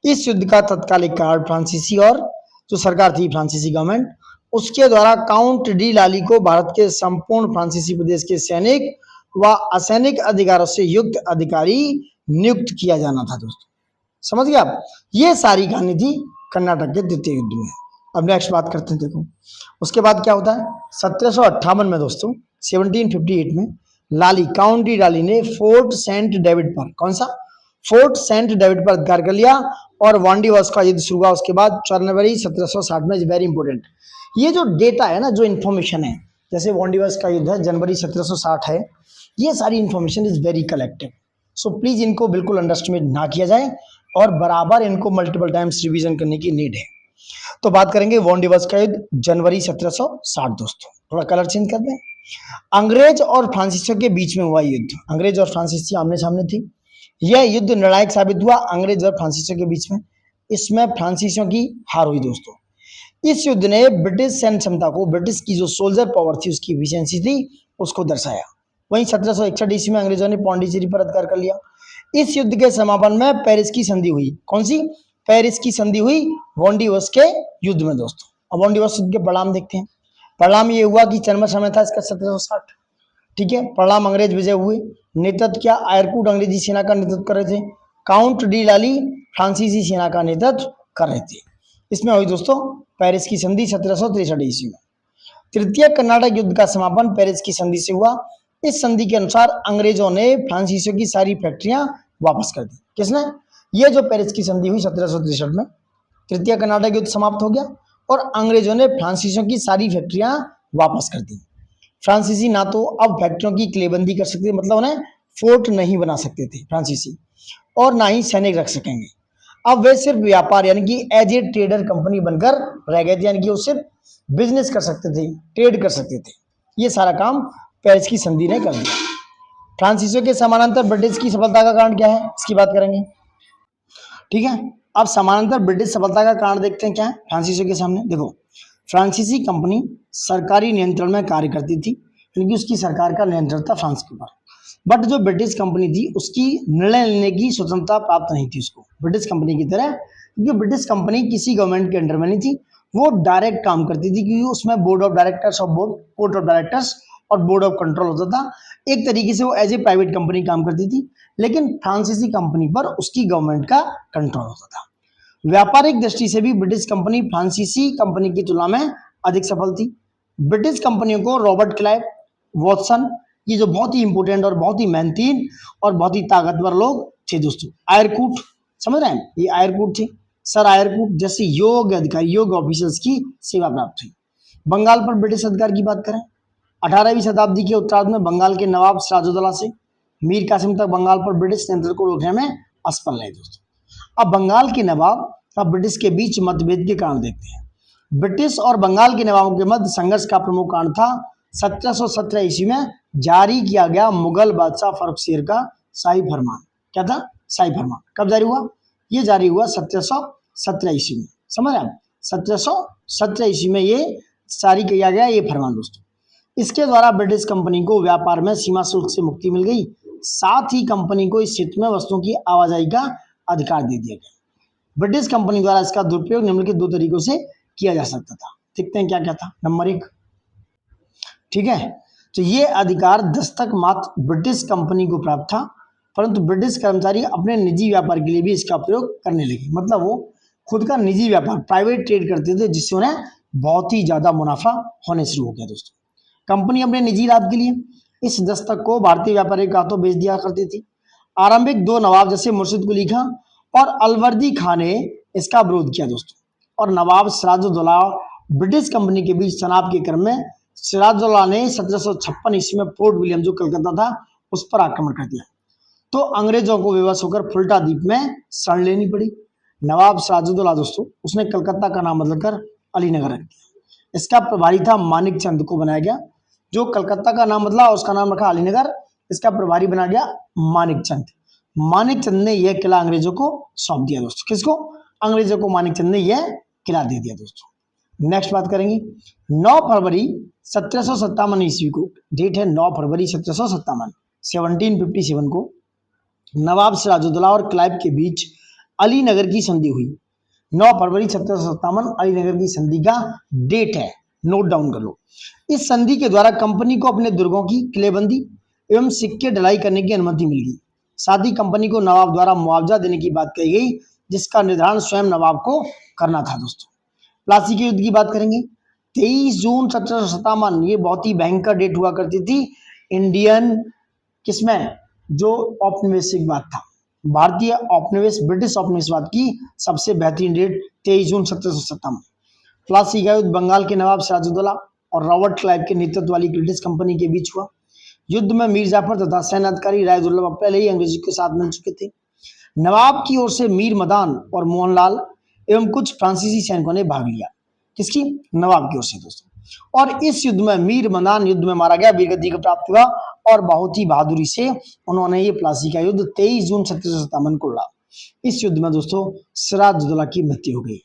इस युद्ध का तत्कालिक कारण फ्रांसीसी और जो सरकार थी फ्रांसीसी गवर्नमेंट, उसके द्वारा काउंट डी लाली को भारत के संपूर्ण फ्रांसीसी प्रदेश के सैनिक व असैनिक अधिकारों से युक्त अधिकारी नियुक्त किया जाना था दोस्तों। समझ गए आप? ये सारी कहानी थी कर्नाटक के द्वितीय युद्ध में। अब नेक्स्ट बात करते हैं। देखो उसके बाद क्या होता है 1758 में दोस्तों, 1758 में लाली, काउंट डी लाली ने फोर्ट सेंट डेविड पर, कौन सा, फोर्ट सेंट डेविड पर अधिकार कर लिया और वांडीवर्स का युद्ध शुरू हुआ उसके बाद जनवरी 1760 में। वेरी इंपॉर्टेंट, ये जो डेटा है ना, जो इन्फॉर्मेशन है, जैसे वांडीवर्स का युद्ध है जनवरी 1760 है, ये सारी information is very collective. So please इनको बिल्कुल अंडरस्टिमेट ना किया जाए और बराबर इनको मल्टीपल टाइम्स रिवीजन करने की नीड है। तो बात करेंगे वांडीवर्स का युद्ध जनवरी 1760 दोस्तों। थोड़ा कलर चेंज कर दें। अंग्रेज और फ्रांसीसियों के बीच में हुआ युद्ध, अंग्रेज और फ्रांसीसी आमने सामने थी। यह युद्ध निर्णायक साबित हुआ अंग्रेज और फ्रांसीसियों के बीच में। इसमें फ्रांसीसियों की हार हुई दोस्तों। इस युद्ध ने ब्रिटिश सैन्य क्षमता को, ब्रिटिश की जो सोल्जर पावर थी उसकी एफिशिएंसी थी, उसको दर्शाया। वहीं 1761 ईस्वी में अंग्रेजों ने पौंडीचेरी पर अधिकार कर लिया। इस युद्ध के समापन में पेरिस की संधि हुई। कौन सी? पेरिस की संधि हुई वांडीवर्स के युद्ध में दोस्तों। अब वांडीवर्स युद्ध के परिणाम देखते हैं। परिणाम ये हुआ कि जन्म समय था इसका 1760। ठीक है, परिणाम अंग्रेज विजय हुए। नेतृत्व क्या? आयरकूट अंग्रेजी सेना का नेतृत्व कर रहे थे, काउंट डी लाली फ्रांसीसी सेना का नेतृत्व कर रहे थे। इसमें हुई दोस्तों पेरिस की संधि 1763 ईस्वी में। तृतीय कर्नाटक युद्ध का समापन पेरिस की संधि से हुआ। इस संधि के अनुसार अंग्रेजों ने फ्रांसीसियों की सारी फैक्ट्रियां वापस कर दी। किसने? ये जो पेरिस की संधि हुई 1763 में, तृतीय कर्नाटक युद्ध समाप्त हो गया और अंग्रेजों ने फ्रांसीसियों की सारी फैक्ट्रियां वापस कर दी। फ्रांसीसी ना तो अब फैक्ट्रियों की किलेबंदी कर सकते, मतलब उन्हें फोर्ट नहीं बना सकते थे फ्रांसीसी, और ना ही सैनिक रख सकेंगे। अब वे सिर्फ व्यापार यानी कि एज ए ट्रेडर कंपनी बनकर रह गए थे, यानी कि वो सिर्फ बिजनेस कर सकते थे, ट्रेड कर सकते थे। ये सारा काम पेरिस की संधि ने कर दिया। फ्रांसीसियों के समानांतर ब्रिटिश की सफलता का कारण क्या है, इसकी बात करेंगे। ठीक है, अब समानांतर ब्रिटिश सफलता का कारण देखते हैं क्या है फ्रांसीसियों के सामने। देखो, फ्रांसीसी कंपनी सरकारी नियंत्रण में कार्य करती थी, क्योंकि उसकी सरकार का नियंत्रण था फ्रांस के ऊपर। बट जो ब्रिटिश कंपनी थी उसकी निर्णय लेने की स्वतंत्रता प्राप्त नहीं थी उसको, ब्रिटिश कंपनी की तरह, क्योंकि ब्रिटिश कंपनी किसी गवर्नमेंट के अंडर में नहीं थी, वो डायरेक्ट काम करती थी, क्योंकि उसमें बोर्ड ऑफ डायरेक्टर्स और बोर्ड ऑफ डायरेक्टर्स और बोर्ड ऑफ कंट्रोल होता था। एक तरीके से वो एज ए प्राइवेट कंपनी काम करती थी, लेकिन फ्रांसीसी कंपनी पर उसकी गवर्नमेंट का कंट्रोल होता था। व्यापारिक दृष्टि से भी ब्रिटिश कंपनी फ्रांसीसी कंपनी की तुलना में अधिक सफल थी। ब्रिटिश कंपनियों को रॉबर्ट क्लाइव, वॉटसन, ये जो बहुत ही इंपॉर्टेंट और बहुत ही मेहनतीन और बहुत ही ताकतवर लोग थे दोस्तों। आयरकूट, समझ रहे हैं, ये आयरकूट थे, सर आयरकूट जैसे योग्य अधिकारी, योग्य ऑफिसर्स की सेवा प्राप्त हुई। बंगाल पर ब्रिटिश अधिकार की बात करें, 18वीं शताब्दी के उत्तरार्ध में बंगाल के नवाब सिराजुद्दौला से मीर कासिम तक बंगाल पर ब्रिटिश नियंत्रण को रोकने में असफल रहे दोस्तों। अब बंगाल के नवाब और ब्रिटिश के बीच मतभेद के कारण देखते हैं। ब्रिटिश और बंगाल के नवाबों के मध्य संघर्ष का प्रमुख कारण था 1717 ईस्वी में जारी किया गया मुगल बादशाह फर्रुखसियर का शाही फरमान। क्या था? शाही फरमान। कब जारी हुआ? ये जारी हुआ 1717 ईस्वी में। समझ रहे आप? 1717 ईस्वी में ये जारी किया गया ये फरमान दोस्तों। इसके द्वारा ब्रिटिश कंपनी को व्यापार में सीमा शुल्क से मुक्ति मिल गई, साथ ही कंपनी को इस क्षेत्र में वस्तुओं की आवाजाही का अधिकार दे दिया गया। ब्रिटिश कंपनी द्वारा इसका दुरुपयोग निम्नलिखित दो तरीकों से किया जा सकता था। देखते हैं क्या क्या था। नंबर 1, ठीक है, तो ये अधिकार दस्तक मात्र ब्रिटिश कंपनी को प्राप्त था, परंतु ब्रिटिश कर्मचारी अपने निजी व्यापार के लिए भी इसका प्रयोग करने लगे। मतलब वो खुद का निजी व्यापार, प्राइवेट ट्रेड करते थे, जिससे उन्हें बहुत ही ज्यादा मुनाफा होने शुरू हो गया दोस्तों। कंपनी अपने निजी लाभ के लिए इस दस्तक को भारतीय व्यापारी के हाथों बेच दिया करती थी। आरंभिक 2 नवाब जैसे मुर्शिद कुली खां और अलवर्दी खां ने इसका विरोध किया दोस्तों, और नवाब सिराजुद्दौला ब्रिटिश कंपनी के बीच तनाव के क्रम में सिराजुद्दौला ने 1756 ईस्वी में फोर्ट विलियम जो कलकत्ता था उस पर आक्रमण कर दिया, तो अंग्रेजों को विवश होकर फुल्टा द्वीप में शरण लेनी पड़ी। नवाब सिराजुद्दौला दोस्तों, उसने कलकत्ता का नाम बदलकर अलीनगर रख दिया। इसका प्रभारी था मानिक चंद को बनाया गया, जो कलकत्ता का नाम बदला उसका नाम रखा अलीनगर, इसका प्रभारी बना गया मानिक चंद। मानिक चंद ने यह किला अंग्रेजों को सौंप दिया दोस्तों। किसको? अंग्रेजों को मानिक चंद ने यह किला दे दिया दोस्तों। नेक्स्ट बात करेंगे 9 फरवरी 1757 ईस्वी को, डेट है 9 फरवरी 1757 को नवाब सिराजुद्दौला और क्लाइव के बीच अलीनगर की संधि हुई? 9 फरवरी 1757 अलीनगर की संधि का डेट है, नोट डाउन कर लो। इस संधि के द्वारा कंपनी को अपने दुर्गों की किलेबंदी एवं सिक्के ढलाई करने की अनुमति मिल गई। साथ ही कंपनी को नवाब द्वारा मुआवजा देने की बात कही गई, जिसका निर्धारण स्वयं नवाब को करना था। दोस्तों, प्लासी के युद्ध की बात करेंगे। 23 जून 1757, ये बहुत ही भयंकर डेट हुआ करती थी इंडियन किसमें, जो औपनिवेशिकवाद था, भारतीय औपनिवेश ब्रिटिश औपनिवेशवाद की सबसे बेहतरीन डेट 23 जून 1757। प्लासी का युद्ध बंगाल के नवाब सिराजुद्दौला और रॉबर्ट क्लाइव के नेतृत्व वाली ब्रिटिश कंपनी के बीच हुआ। युद्ध में मीर जाफर तथा सैन्य अधिकारी राय दुर्लभ पहले ही अंग्रेजों के साथ मिल चुके थे। नवाब की ओर से मीर मदान और मोहनलाल एवं कुछ फ्रांसीसी सैनिकों ने भाग लिया। किसकी? नवाब की ओर से दोस्तों। और इस युद्ध में मीर मदान युद्ध में मारा गया, वीरगति को प्राप्त हुआ और बहुत ही बहादुरी से उन्होंने ये प्लासी का युद्ध 23 जून 1757 को लड़ा। इस युद्ध में दोस्तों सिराजुद्दौला की मृत्यु हो गई।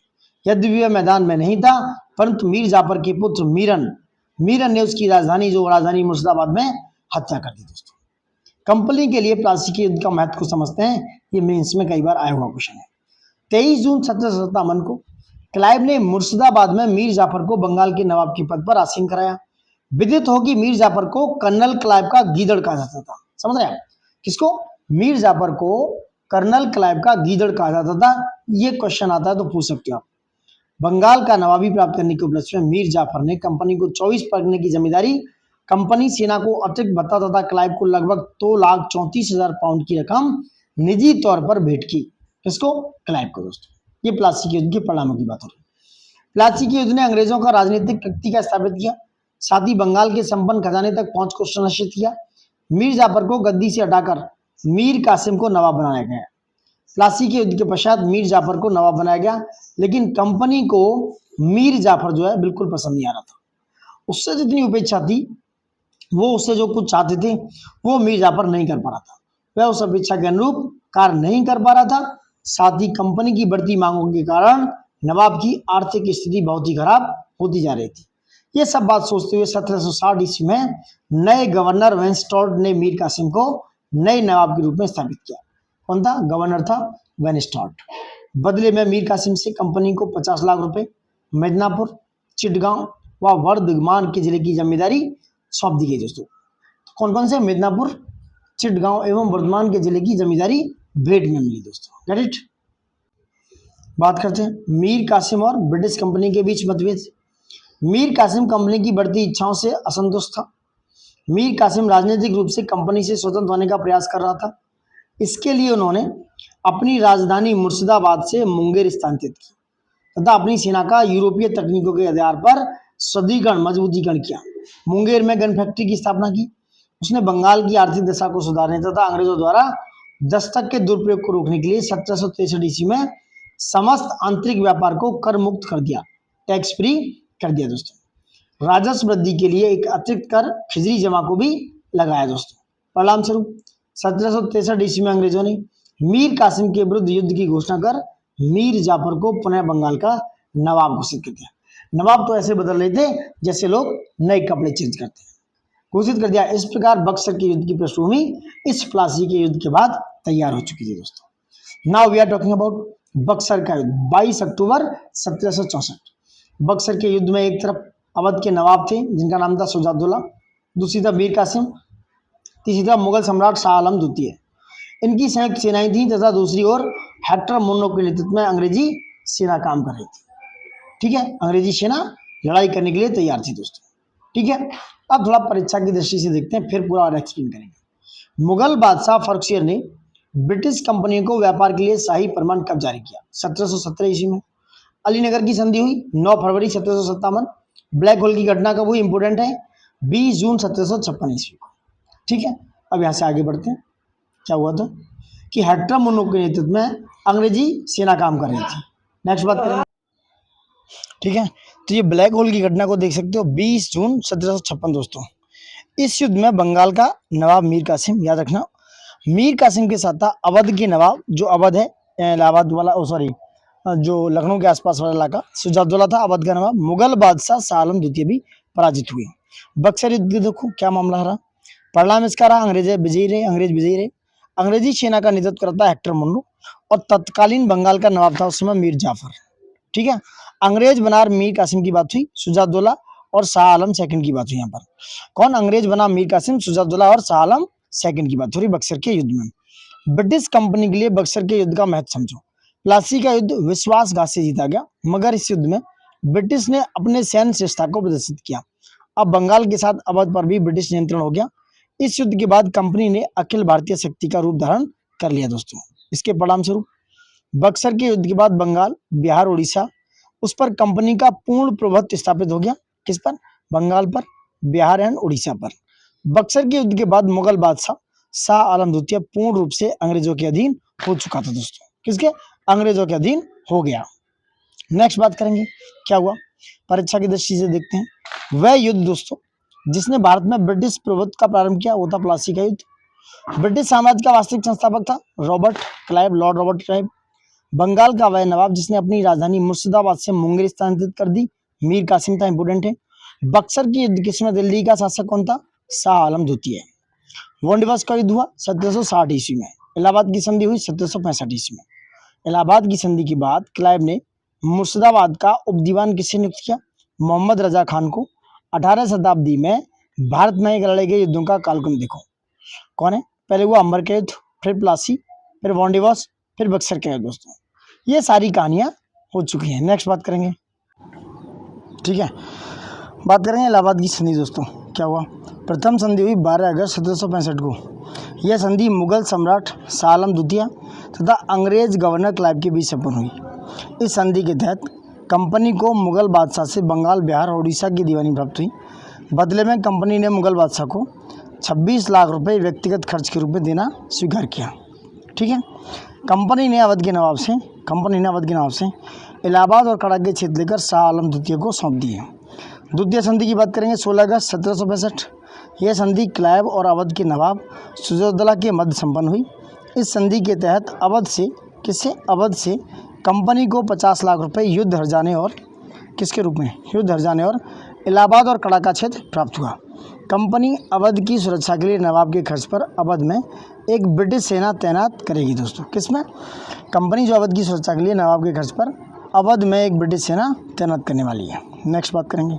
यद्यपि वह मैदान में नहीं था, परंतु मीर जाफर के पुत्र मीरन ने उसकी राजधानी मुर्शिदाबाद में हत्या कर दी। दोस्तों, कंपनी के लिए प्लासी के युद्ध का महत्व को समझते हैं, ये मेंस में कई बार आया हुआ क्वेश्चन है। 23 जून 1757 को क्लाइव ने मुर्शिदाबाद में मीर जाफर को बंगाल के नवाब के पद पर आसीन कराया। विदित हो कि मीर जाफर को कर्नल क्लाइव का गीदड़ कहा जाता था। समझ रहे हैं? किसको? मीर जाफर को कर्नल क्लाइव का गीदड़ कहा जाता था। ये क्वेश्चन आता है तो पूछ सकते हो आप। बंगाल का नवाबी प्राप्त करने के उपलक्ष्य में मीर जाफर ने कंपनी को 24 परगने की जमींदारी, कंपनी सेना को अतिरिक्त भत्ता तथा क्लाइव को लगभग 2,34,000 पाउंड की रकम निजी तौर पर भेंट की। किसको? क्लाइव को। दोस्तों, ये प्लासी के युद्ध के परिणामों की बात हो रही है। प्लासी के युद्ध ने अंग्रेजों का राजनीतिक शक्ति का स्थापित किया, साथ ही बंगाल के संपन्न खजाने तक पहुंच को सुनिश्चित किया। मीर जाफर को गद्दी से हटाकर मीर कासिम को नवाब बनाया गया। प्लासी के युद्ध के पश्चात मीर जाफर को नवाब बनाया गया, लेकिन कंपनी को मीर जाफर जो है बिल्कुल पसंद नहीं आ रहा था। उससे जितनी उपेक्षा थी, वो उससे जो कुछ चाहते थे वो मीर जाफर नहीं कर पा रहा था। वह उस अपेक्षा के अनुरूप कार्य नहीं कर पा रहा था। साथ ही कंपनी की बढ़ती मांगों के कारण नवाब की आर्थिक स्थिति बहुत ही खराब होती जा रही थी। ये सब बात सोचते हुए 1760 ईस्वी में नए गवर्नर वेनस्टॉर्ट ने मीर कासिम को नए नवाब के रूप में स्थापित किया। कौन था? गवर्नर था वेनस्टॉर्ट। बदले में मीर कासिम से कंपनी को 50 लाख रुपए, मिदनापुर, चिटगांव व वर्धमान के जिले की जमींदारी सौंप दी गई। दोस्तों, कौन कौन से? मिदनापुर, चिटगांव एवं वर्धमान के जिले की जमींदारी भेंट में मिली। दोस्तों, गेट इट? बात करते हैं मीर कासिम और ब्रिटिश कंपनी के बीच मतभेद। मीर कासिम कंपनी की बढ़ती इच्छाओं से असंतुष्ट था। मीर कासिम राजनीतिक रूप से कंपनी से स्वतंत्र होने का प्रयास कर रहा था। इसके लिए उन्होंने अपनी राजधानी मुर्शिदाबाद से मुंगेर स्थानांतरित की तथा अपनी सेना का यूरोपीय तकनीकों के आधार पर सुदृढ़ीकरण मजबूतीकरण किया। मुंगेर में गन फैक्ट्री की स्थापना की। उसने बंगाल की आर्थिक दशा को सुधारने तथा अंग्रेजों द्वारा दस्तक के दुरुपयोग को रोकने के लिए 1763 ईस्वी में समस्त आंतरिक व्यापार को कर मुक्त कर दिया, टैक्स फ्री कर दिया। दोस्तों, राजस्व वृद्धि के लिए एक अतिरिक्त कर खिजरी जमा को भी लगाया। दोस्तों, परिणाम स्वरूप 1763 ईस्वी में अंग्रेजों ने मीर कासिम के विरुद्ध युद्ध की घोषणा कर मीर जाफर को पुनः बंगाल का नवाब घोषित कर दिया। नवाब तो ऐसे बदल रहे थे जैसे लोग नए कपड़े चेंज करते हैं। घोषित कर दिया। इस प्रकार बक्सर के युद्ध की पृष्ठभूमि इस प्लासी के युद्ध के बाद तैयार हो चुकी थी। दोस्तों, now we are talking about Buxar का युद्ध 22 अक्टूबर 1764। बक्सर के युद्ध में एक तरफ अवध के नवाब थे जिनका नाम था शुजाउद्दौला, दूसरी तरफ मीर कासिम, तीसरी तरफ मुगल सम्राट शाह आलम द्वितीय। इनकी संयुक्त सेनाएं थी तथा दूसरी ओर हेक्टर मुन्नो के नेतृत्व में अंग्रेजी सेना काम कर रही थी। ठीक है, अंग्रेजी सेना लड़ाई करने के लिए तैयार थी। दोस्तों, ठीक है, अब थोड़ा परीक्षा की दृष्टि से देखते हैं, फिर पूरा और एक्सप्लेन करेंगे। मुगल बादशाह फर्रुखसियर ने ब्रिटिश कंपनी को व्यापार के लिए शाही परमान कब जारी किया? 1717 ईस्वी में। अलीनगर की संधि हुई 9 फरवरी 1757। ब्लैक होल की घटना कब हुई? इंपोर्टेंट है, 20 जून 1756 ईस्वी को। ठीक है, अब यहाँ से आगे बढ़ते हैं। क्या हुआ था कि हेक्टर मुन्नो के नेतृत्व में अंग्रेजी सेना काम कर रही थी। नेक्स्ट बात करें। ठीक है, तो ये ब्लैक होल की घटना को देख सकते हो 20 जून 1756। दोस्तों, इस युद्ध में बंगाल का नवाब मीर कासिम, याद रखना, मीर कासिम के साथ था अवध के नवाब, जो अवध है इलाहाबाद वाला, जो लखनऊ के आसपास वाला इलाका, शुजाउद्दौला था अवध का नवाब। मुगल बादशाह शाह आलम द्वितीय भी पराजित हुए। बक्सर युद्ध देखो क्या मामला रहा। परिणाम इसका रहा अंग्रेज विजयी रहे। अंग्रेजी सेना का नेतृत्व करता है हेक्टर मुन्नो और तत्कालीन बंगाल का नवाब था उस समय मीर जाफर। ठीक है, अंग्रेज बनार मीर कासिम की बात हुई, शुजाउद्दौला और शाह आलम सेकंड की बात हुई। यहाँ पर कौन अंग्रेज बना? मीर कासिम, शुजाउद्दौला और शाह आलम सेकंड की बात हो रही बक्सर के युद्ध में। ब्रिटिश कंपनी के लिए बक्सर के युद्ध का महत्व समझो। प्लासी का युद्ध विश्वासघात से जीता गया, मगर इस युद्ध में ब्रिटिश ने अपने सैन्य श्रेष्ठता को प्रदर्शित किया। अब बंगाल के साथ अवध पर भी ब्रिटिश नियंत्रण हो गया। इस युद्ध के बाद कंपनी ने अखिल भारतीय शक्ति का रूप धारण कर लिया दोस्तों। इसके परिणाम स्वरूप बक्सर के युद्ध के बाद बंगाल, बिहार, उड़ीसा उस पर कंपनी का पूर्ण प्रभुत्व स्थापित हो गया। किस पर? बंगाल पर, बिहार एंड उड़ीसा पर। बक्सर के युद्ध के बाद मुगल बादशाह शाह आलम द्वितीय पूर्ण रूप से अंग्रेजों के अधीन हो चुका था दोस्तों। किसके? अंग्रेजों के अधीन हो गया। नेक्स्ट बात करेंगे क्या हुआ, परीक्षा की दृष्टि से देखते हैं। वह युद्ध दोस्तों जिसने भारत में ब्रिटिश प्रभुत्व का प्रारंभ किया वो था प्लासी का युद्ध। ब्रिटिश साम्राज्य का वास्तविक संस्थापक था Robert Clive, Lord Robert Clive. Bengal का वह नवाब जिसने अपनी राजधानी मुर्शिदाबाद से मुंगेर स्थानांतरित कर दी, मीर कासिम था, इंपोर्टेंट है। बक्सर के युद्ध किसमें दिल्ली का शासक कौन था? शाह आलम द्वितीय। वोंडिवस का युद्ध हुआ 1760 ईस्वी में। इलाहाबाद की संधि हुई 1765 ईस्वी में। इलाहाबाद की संधि के बाद क्लाइव ने मुर्शिदाबाद का उपदीवान किससे नियुक्त किया? मोहम्मद रजा खान को। 18 शताब्दी में भारत में लड़े गए युद्धों का कालक्रम देखो। कौन है? पहले हुआ अंबर का युद्ध, फिर प्लासी, फिर वोंडिवस, फिर बक्सर का युद्ध दोस्तों। ये सारी कहानियां हो चुकी हैं। नेक्स्ट बात करेंगे, ठीक है, बात करेंगे इलाहाबाद की संधि दोस्तों। क्या हुआ? प्रथम संधि हुई 12 अगस्त 1765 को। यह संधि मुगल सम्राट शाह आलम द्वितीय तथा अंग्रेज गवर्नर क्लाइव के बीच संपन्न हुई। इस संधि के तहत कंपनी को मुगल बादशाह से बंगाल, बिहार और उड़ीसा की दीवानी प्राप्त हुई। बदले में कंपनी ने मुगल बादशाह को 26 लाख रुपए व्यक्तिगत खर्च के रूप में देना स्वीकार किया। ठीक है, कंपनी ने अवध के नवाब से इलाहाबाद और कड़ा के क्षेत्र लेकर शाह आलम द्वितीय को सौंप दिए। द्वितीय संधि की बात करेंगे 16 अगस्त 1765। यह संधि क्लाइव और अवध के नवाब शुजाउद्दौला के मध्य संपन्न हुई। इस संधि के तहत अवध से कंपनी को 50 लाख रुपए युद्ध हर्जाने और इलाहाबाद और कड़ा का क्षेत्र प्राप्त हुआ। कंपनी अवध की सुरक्षा के लिए नवाब के खर्च पर अवध में एक ब्रिटिश सेना तैनात करेगी दोस्तों। किसमें? कंपनी जो अवध की सुरक्षा के लिए नवाब के खर्च पर अवध में एक ब्रिटिश सेना तैनात करने वाली है। नेक्स्ट बात करेंगे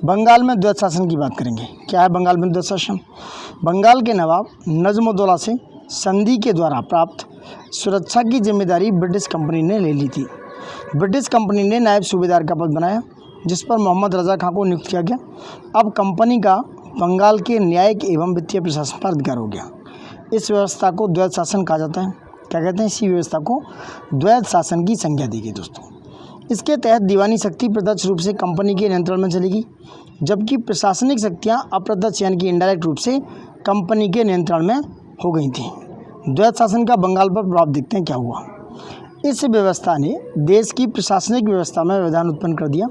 बंगाल में द्वैत शासन की बात करेंगे। क्या है बंगाल में द्वैत शासन? बंगाल के नवाब नजमुद्दौला से संधि के द्वारा प्राप्त सुरक्षा की जिम्मेदारी ब्रिटिश कंपनी ने ले ली थी। ब्रिटिश कंपनी ने नायब सूबेदार का पद बनाया जिस पर मोहम्मद रजा खां को नियुक्त किया गया। अब कंपनी का बंगाल के न्यायिक एवं वित्तीय प्रशासन पर अधिकार हो गया। इस व्यवस्था को द्वैत शासन कहा जाता है। क्या कहते हैं? इसी व्यवस्था को द्वैत शासन की संज्ञा दी गई दोस्तों। इसके तहत दीवानी शक्ति प्रत्यक्ष रूप से कंपनी के नियंत्रण में चलेगी, जबकि प्रशासनिक शक्तियां अप्रत्यक्ष यानी कि इनडायरेक्ट रूप से कंपनी के नियंत्रण में हो गई थी। द्वैत शासन का बंगाल पर प्रभाव देखते हैं क्या हुआ। इस व्यवस्था ने देश की प्रशासनिक व्यवस्था में व्यवधान उत्पन्न कर दिया,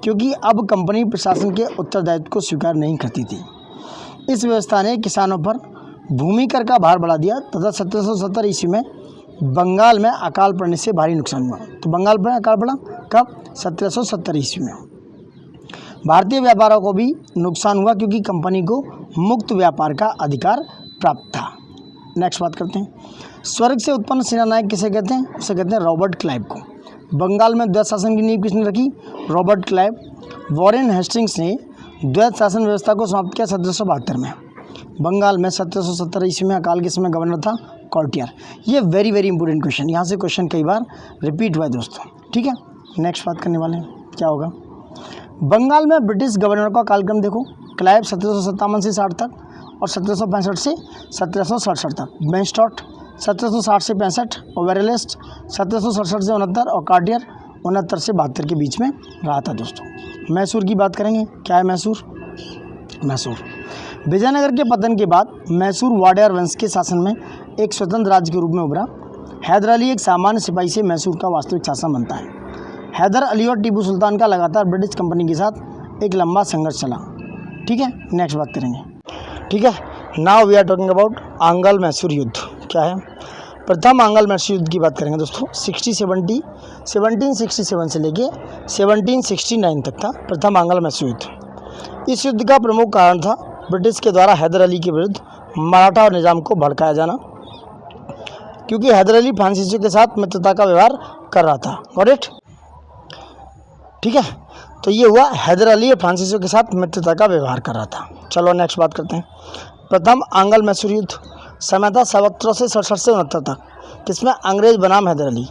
क्योंकि अब कंपनी प्रशासन के उत्तरदायित्व को स्वीकार नहीं करती थी। इस व्यवस्था ने किसानों पर भूमि कर का भार बढ़ा दिया तथा 1770 ईस्वी में बंगाल में अकाल पड़ने से भारी नुकसान हुआ। तो बंगाल पर अकाल पड़ा कब? 1770 ईस्वी में। भारतीय व्यापारों को भी नुकसान हुआ क्योंकि कंपनी को मुक्त व्यापार का अधिकार प्राप्त था। नेक्स्ट बात करते हैं, स्वर्ग से उत्पन्न सेनानायक किसे कहते हैं? उसे कहते हैं रॉबर्ट क्लाइव को। बंगाल में द्वैत शासन की नींव किसने रखी? Robert Clive. वॉरेन हेस्टिंग्स ने द्वैत शासन व्यवस्था को समाप्त किया 1772 में। बंगाल में 1770 ईस्वी में अकाल के समय गवर्नर था कॉर्टियर। ये वेरी इंपॉर्टेंट क्वेश्चन, यहाँ से क्वेश्चन कई बार रिपीट हुआ है दोस्तों। ठीक है, नेक्स्ट बात करने वाले हैं क्या होगा। बंगाल में ब्रिटिश गवर्नर का कालक्रम देखो। क्लाइव 1757 से 60 तक और 1765 से 1767 तक। बेनस्टॉट 1760 से 65 और वेरेलेस्ट 1767 से 69 और कार्टियर 69 से 72 के बीच में रहा था दोस्तों। मैसूर की बात करेंगे। क्या है मैसूर विजयनगर के पतन के बाद मैसूर वाडियार वंश के शासन में एक स्वतंत्र राज्य के रूप में उभरा। हैदर अली एक सामान्य सिपाही से मैसूर का वास्तविक शासन बनता है। हैदर अली और टीपू सुल्तान का लगातार ब्रिटिश कंपनी के साथ एक लंबा संघर्ष चला। ठीक है, नेक्स्ट बात करेंगे। ठीक है, now we are talking about आंगल मैसूर युद्ध। क्या है? प्रथम आंगल मैसूर युद्ध की बात करेंगे दोस्तों। 1767 से लेके 1769 तक था प्रथम आंगल मैसूर युद्ध। इस युद्ध का प्रमुख कारण था ब्रिटिश के द्वारा हैदर अली के विरुद्ध मराठा और निजाम को भड़काया जाना। क्योंकि हैदर अली फ्रांसीसियों के साथ मित्रता का व्यवहार कर रहा था। Got it? ठीक है, तो ये हुआ हैदर अली फ्रांसीसियों के साथ मित्रता का व्यवहार कर रहा था। चलो नेक्स्ट बात करते हैं। प्रथम आंग्ल मैसूर युद्ध समय था 17 से 67 से 69 तक, किसमें अंग्रेज बनाम हैदर अली।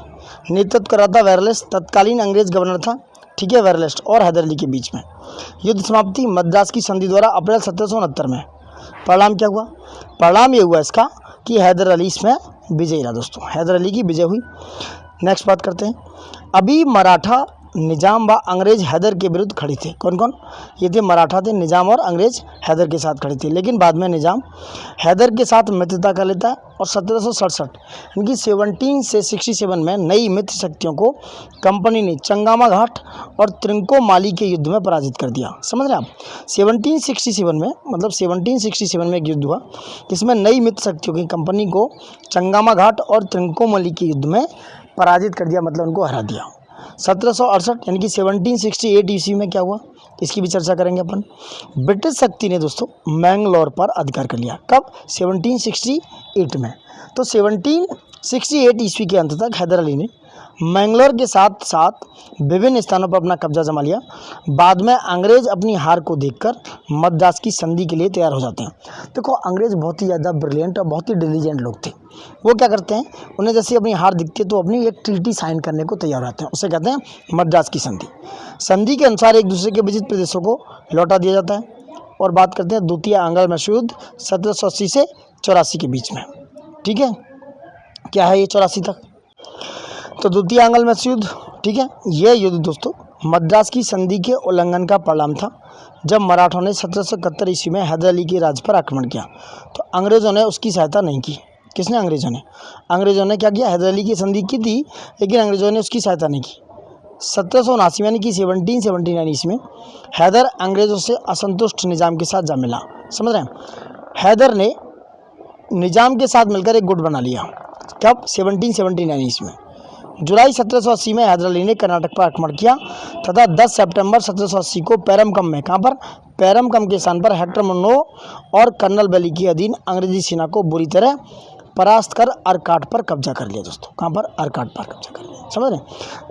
नेतृत्व कर रहा था वेरलेस, तत्कालीन अंग्रेज गवर्नर था, ठीक है, वेरलेस और हैदर अली के बीच में। युद्ध समाप्ति मद्रास की संधि द्वारा अप्रैल 1769 में। परिणाम क्या हुआ? परिणाम ये हुआ इसका कि हैदर अली इसमें विजयी रहा दोस्तों, हैदर अली की विजय हुई। नेक्स्ट बात करते हैं। अभी मराठा निजाम व अंग्रेज हैदर के विरुद्ध खड़े थे। कौन कौन? ये थे मराठा थे, निजाम और अंग्रेज हैदर के साथ खड़े थे। लेकिन बाद में निजाम हैदर के साथ मित्रता कर लेता है और 1767 इनकी 17 से 67 में नई मित्र शक्तियों को कंपनी ने चंगामा घाट और त्रिंकोमाली के युद्ध में पराजित कर दिया। समझ रहे हैं आप? 1767 में, मतलब 1767 में एक युद्ध हुआ जिसमें नई मित्र शक्तियों की कंपनी को चंगामा घाट और त्रिंकोमाली के युद्ध में पराजित कर दिया, मतलब उनको हरा दिया। 1768 यानी कि 1768 ईस्वी में क्या हुआ, इसकी भी चर्चा करेंगे अपन। ब्रिटिश शक्ति ने दोस्तों मैंगलोर पर अधिकार कर लिया। कब? 1768 में। तो 1768 ईस्वी के अंत तक हैदर अली ने मैंगलोर के साथ साथ विभिन्न स्थानों पर अपना कब्जा जमा लिया। बाद में अंग्रेज अपनी हार को देखकर मद्रास की संधि के लिए तैयार हो जाते हैं। देखो, अंग्रेज बहुत ही ज़्यादा ब्रिलियंट और बहुत ही डिलीजेंट लोग थे। वो क्या करते हैं, उन्हें जैसे अपनी हार दिखती है तो अपनी एक ट्रीटी साइन करने को तैयार रहते हैं, उसे कहते हैं मद्रास की संधि। संधि के अनुसार एक दूसरे के विजित प्रदेशों को लौटा दिया जाता है। और बात करते हैं द्वितीय आंग्ल मैसूर युद्ध 1780 से 84 के बीच में। ठीक है, क्या है ये 84 तक? तो द्वितीय आंग्ल मैसूर युद्ध, ठीक है, यह युद्ध दोस्तों मद्रास की संधि के उल्लंघन का परिणाम था। जब मराठों ने 1771 ईस्वी में हैदर अली के राज्य पर आक्रमण किया तो अंग्रेज़ों ने उसकी सहायता नहीं की। किसने? अंग्रेज़ों ने क्या किया? हैदर अली की संधि की थी, लेकिन अंग्रेज़ों ने उसकी सहायता नहीं की। 1779 यानी कि 1779 ईस्वी में हैदर अंग्रेज़ों से असंतुष्ट निजाम के साथ जा मिला। समझ रहे हैं? हैदर ने निजाम के साथ मिलकर एक गुट बना लिया। कब? 1779 ईस्वी में। जुलाई 1780 में हैदर अली ने कर्नाटक पर आक्रमण किया तथा 10 सितंबर 1780 को पैरमकम में, कहाँ पर? पैरमकम के स्थान पर हेक्टर मुन्नो और कर्नल बेली के अधीन अंग्रेजी सेना को बुरी तरह परास्त कर अरकाट पर कब्जा कर लिया दोस्तों। कहाँ पर? अरकाट पर कब्जा कर लिया। समझ रहे हैं?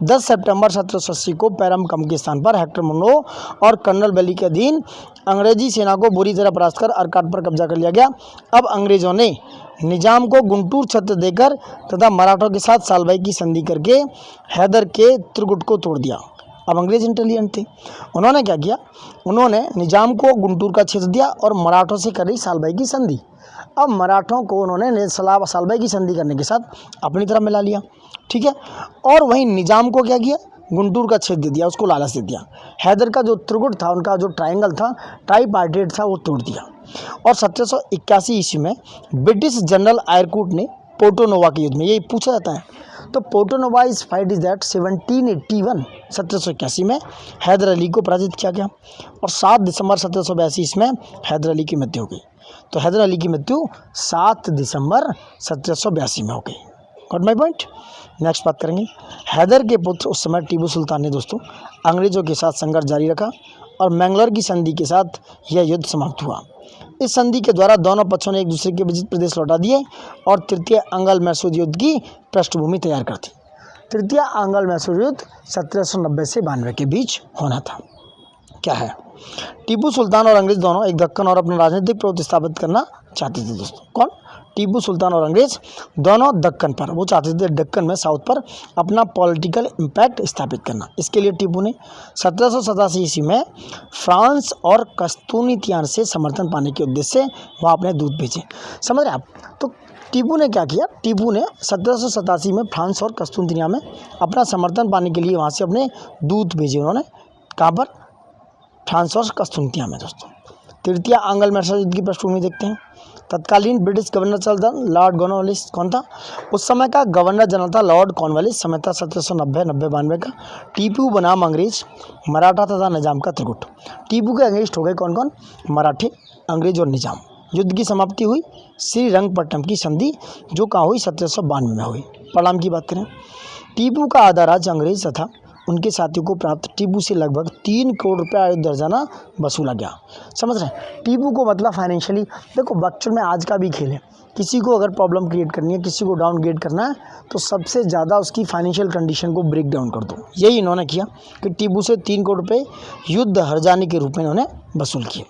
10 सितंबर 1780 को पैरमकम के स्थान पर हेक्टर मुन्नो और कर्नल बेली के अधीन अंग्रेजी सेना को बुरी तरह परास्त कर अरकाट पर कब्जा कर लिया गया। अब अंग्रेजों ने निजाम को गुंटूर छत्र देकर तथा मराठों के साथ सालबाई की संधि करके हैदर के त्रिगुट को तोड़ दिया। अब अंग्रेज इंटेलिजेंट थे, उन्होंने क्या किया? उन्होंने निजाम को गुंटूर का क्षेत्र दिया और मराठों से करी सालबाई की संधि। अब मराठों को उन्होंने सालबाई की संधि करने के साथ अपनी तरफ मिला लिया। ठीक है, और वहीं निजाम को क्या किया? गुंटूर का क्षेत्र दे दिया, उसको लालच दे दिया। हैदर का जो त्रिगुट था, उनका जो ट्रायंगल था, ट्राइपार्टाइट था, वो तोड़ दिया। और 1781 ईस्वी में ब्रिटिश जनरल आयरकूट ने पोर्टो नोवा के युद्ध में, ये पूछा जाता है, तो Porto Novo is fight is that 1781 में हैदर अली को पराजित किया गया और 7 दिसंबर 1782 में हैदर अली की मृत्यु हो गई। तो हैदर अली की मृत्यु 7 दिसंबर 1782 में हो गई। Got my point? नेक्स्ट बात करेंगे। हैदर के पुत्र उस समय टीपू सुल्तान ने दोस्तों अंग्रेजों के साथ संघर्ष जारी रखा और मैंगलोर की संधि के साथ यह युद्ध समाप्त हुआ। इस संधि के द्वारा दोनों पक्षों ने एक दूसरे के विजित प्रदेश लौटा दिए और तृतीय आंग्ल मैसूर युद्ध की पृष्ठभूमि तैयार कर दी। तृतीय आंग्ल मैसूर युद्ध 1790 से 92 के बीच होना था। क्या है? टीपू सुल्तान और अंग्रेज दोनों एक दक्कन और अपना राजनीतिक प्रभुत्व स्थापित करना चाहते थे दोस्तों। कौन? टीपू सुल्तान और अंग्रेज दोनों दक्कन पर, वो चाहते थे दक्कन में, साउथ पर अपना पॉलिटिकल इम्पैक्ट स्थापित करना। इसके लिए टीपू ने 1787 ईस्वी में फ्रांस और कस्तूनितियान से समर्थन पाने के उद्देश्य से वहाँ अपने दूत भेजे। समझ रहे आप? तो टीपू ने क्या किया? टीपू ने 1787 में फ्रांस और कस्तूनितियान में अपना समर्थन पाने के लिए वहाँ से अपने दूत भेजे। उन्होंने कहाँ पर? फ्रांस और कस्तूनितियान में दोस्तों। तृतीय आंग्ल मैसूर युद्ध की पृष्ठभूमि देखते हैं। तत्कालीन ब्रिटिश गवर्नर जनरल था लॉर्ड कॉर्नवालिस। कौन था? उस समय का गवर्नर जनरल था लॉर्ड कॉर्नवालिस। समय था 1790-92 का। टीपू बनाम अंग्रेज, मराठा तथा निजाम का त्रिगुट। टीपू के अगेंस्ट हो गए कौन कौन? मराठे, अंग्रेज और निजाम। युद्ध की समाप्ति हुई श्रीरंगपट्टनम की संधि, जो कहाँ हुई? 1792 में हुई। परिणाम की बात करें, टीपू का आधा राज्य अंग्रेज तथा उनके साथियों को प्राप्त टीपू से लगभग 3 करोड़ रुपये आयुध दर्जाना वसूला गया। समझ रहे हैं, टीपू को मतलब फाइनेंशियली, देखो बच्चों में आज का भी खेल है, किसी को अगर प्रॉब्लम क्रिएट करनी है, किसी को डाउनग्रेड करना है, तो सबसे ज़्यादा उसकी फाइनेंशियल कंडीशन को ब्रेक डाउन कर दो। यही इन्होंने किया कि टीपू से 3 करोड़ रुपये युद्ध हर जाने के रूप में इन्होंने वसूल किए।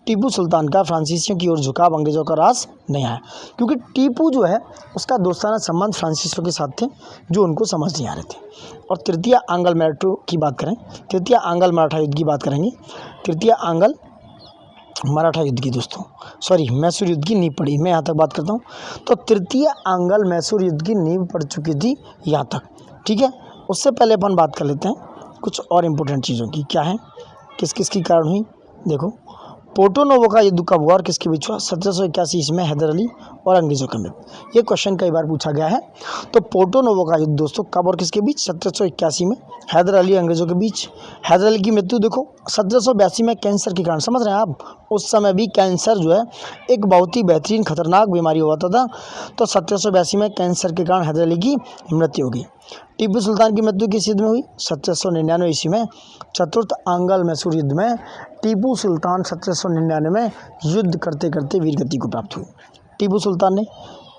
टीपू सुल्तान का फ्रांसीसियों की ओर झुकाव अंग्रेजों का रास नहीं आया, क्योंकि टीपू जो है उसका दोस्ताना संबंध फ्रांसीसियों के साथ थे जो उनको समझ नहीं आ रहे थे। और तृतीय आंग्ल मराठा की बात करें, तृतीय आंग्ल मराठा युद्ध की बात करेंगे, तृतीय आंग्ल मराठा युद्ध की दोस्तों, सॉरी मैसूर युद्ध की नींव पड़ी, मैं यहाँ तक बात करता हूँ। तो तृतीय आंग्ल मैसूर युद्ध की नींव पड़ चुकी थी यहाँ तक, ठीक है। उससे पहले अपन बात कर लेते हैं कुछ और इम्पोर्टेंट चीज़ों की, क्या है, किस किस की कारण हुई। देखो, पोर्टो नोवो का युद्ध कब हुआ और किसके बीच हुआ? 1781 ईस्वी में हैदर अली और अंग्रेजों के बीच। ये क्वेश्चन कई बार पूछा गया है। तो पोर्टो नोवो का युद्ध दोस्तों कब और किसके बीच? 1781 में हैदर अली अंग्रेजों के बीच। हैदर अली की मृत्यु देखो 1782 में कैंसर के कारण, समझ रहे हैं आप, उस समय भी कैंसर जो है एक बहुत ही बेहतरीन खतरनाक बीमारी हुआ था। तो 1782 में कैंसर के कारण हैदर अली की मृत्यु हो गई। टीपू सुल्तान की मृत्यु किस युद्ध में हुई? 1799 ईस्वी में चतुर्थ आंग्ल मैसूर युद्ध में टीपू सुल्तान 1799 में युद्ध करते करते वीरगति को प्राप्त हुई। टीपू सुल्तान ने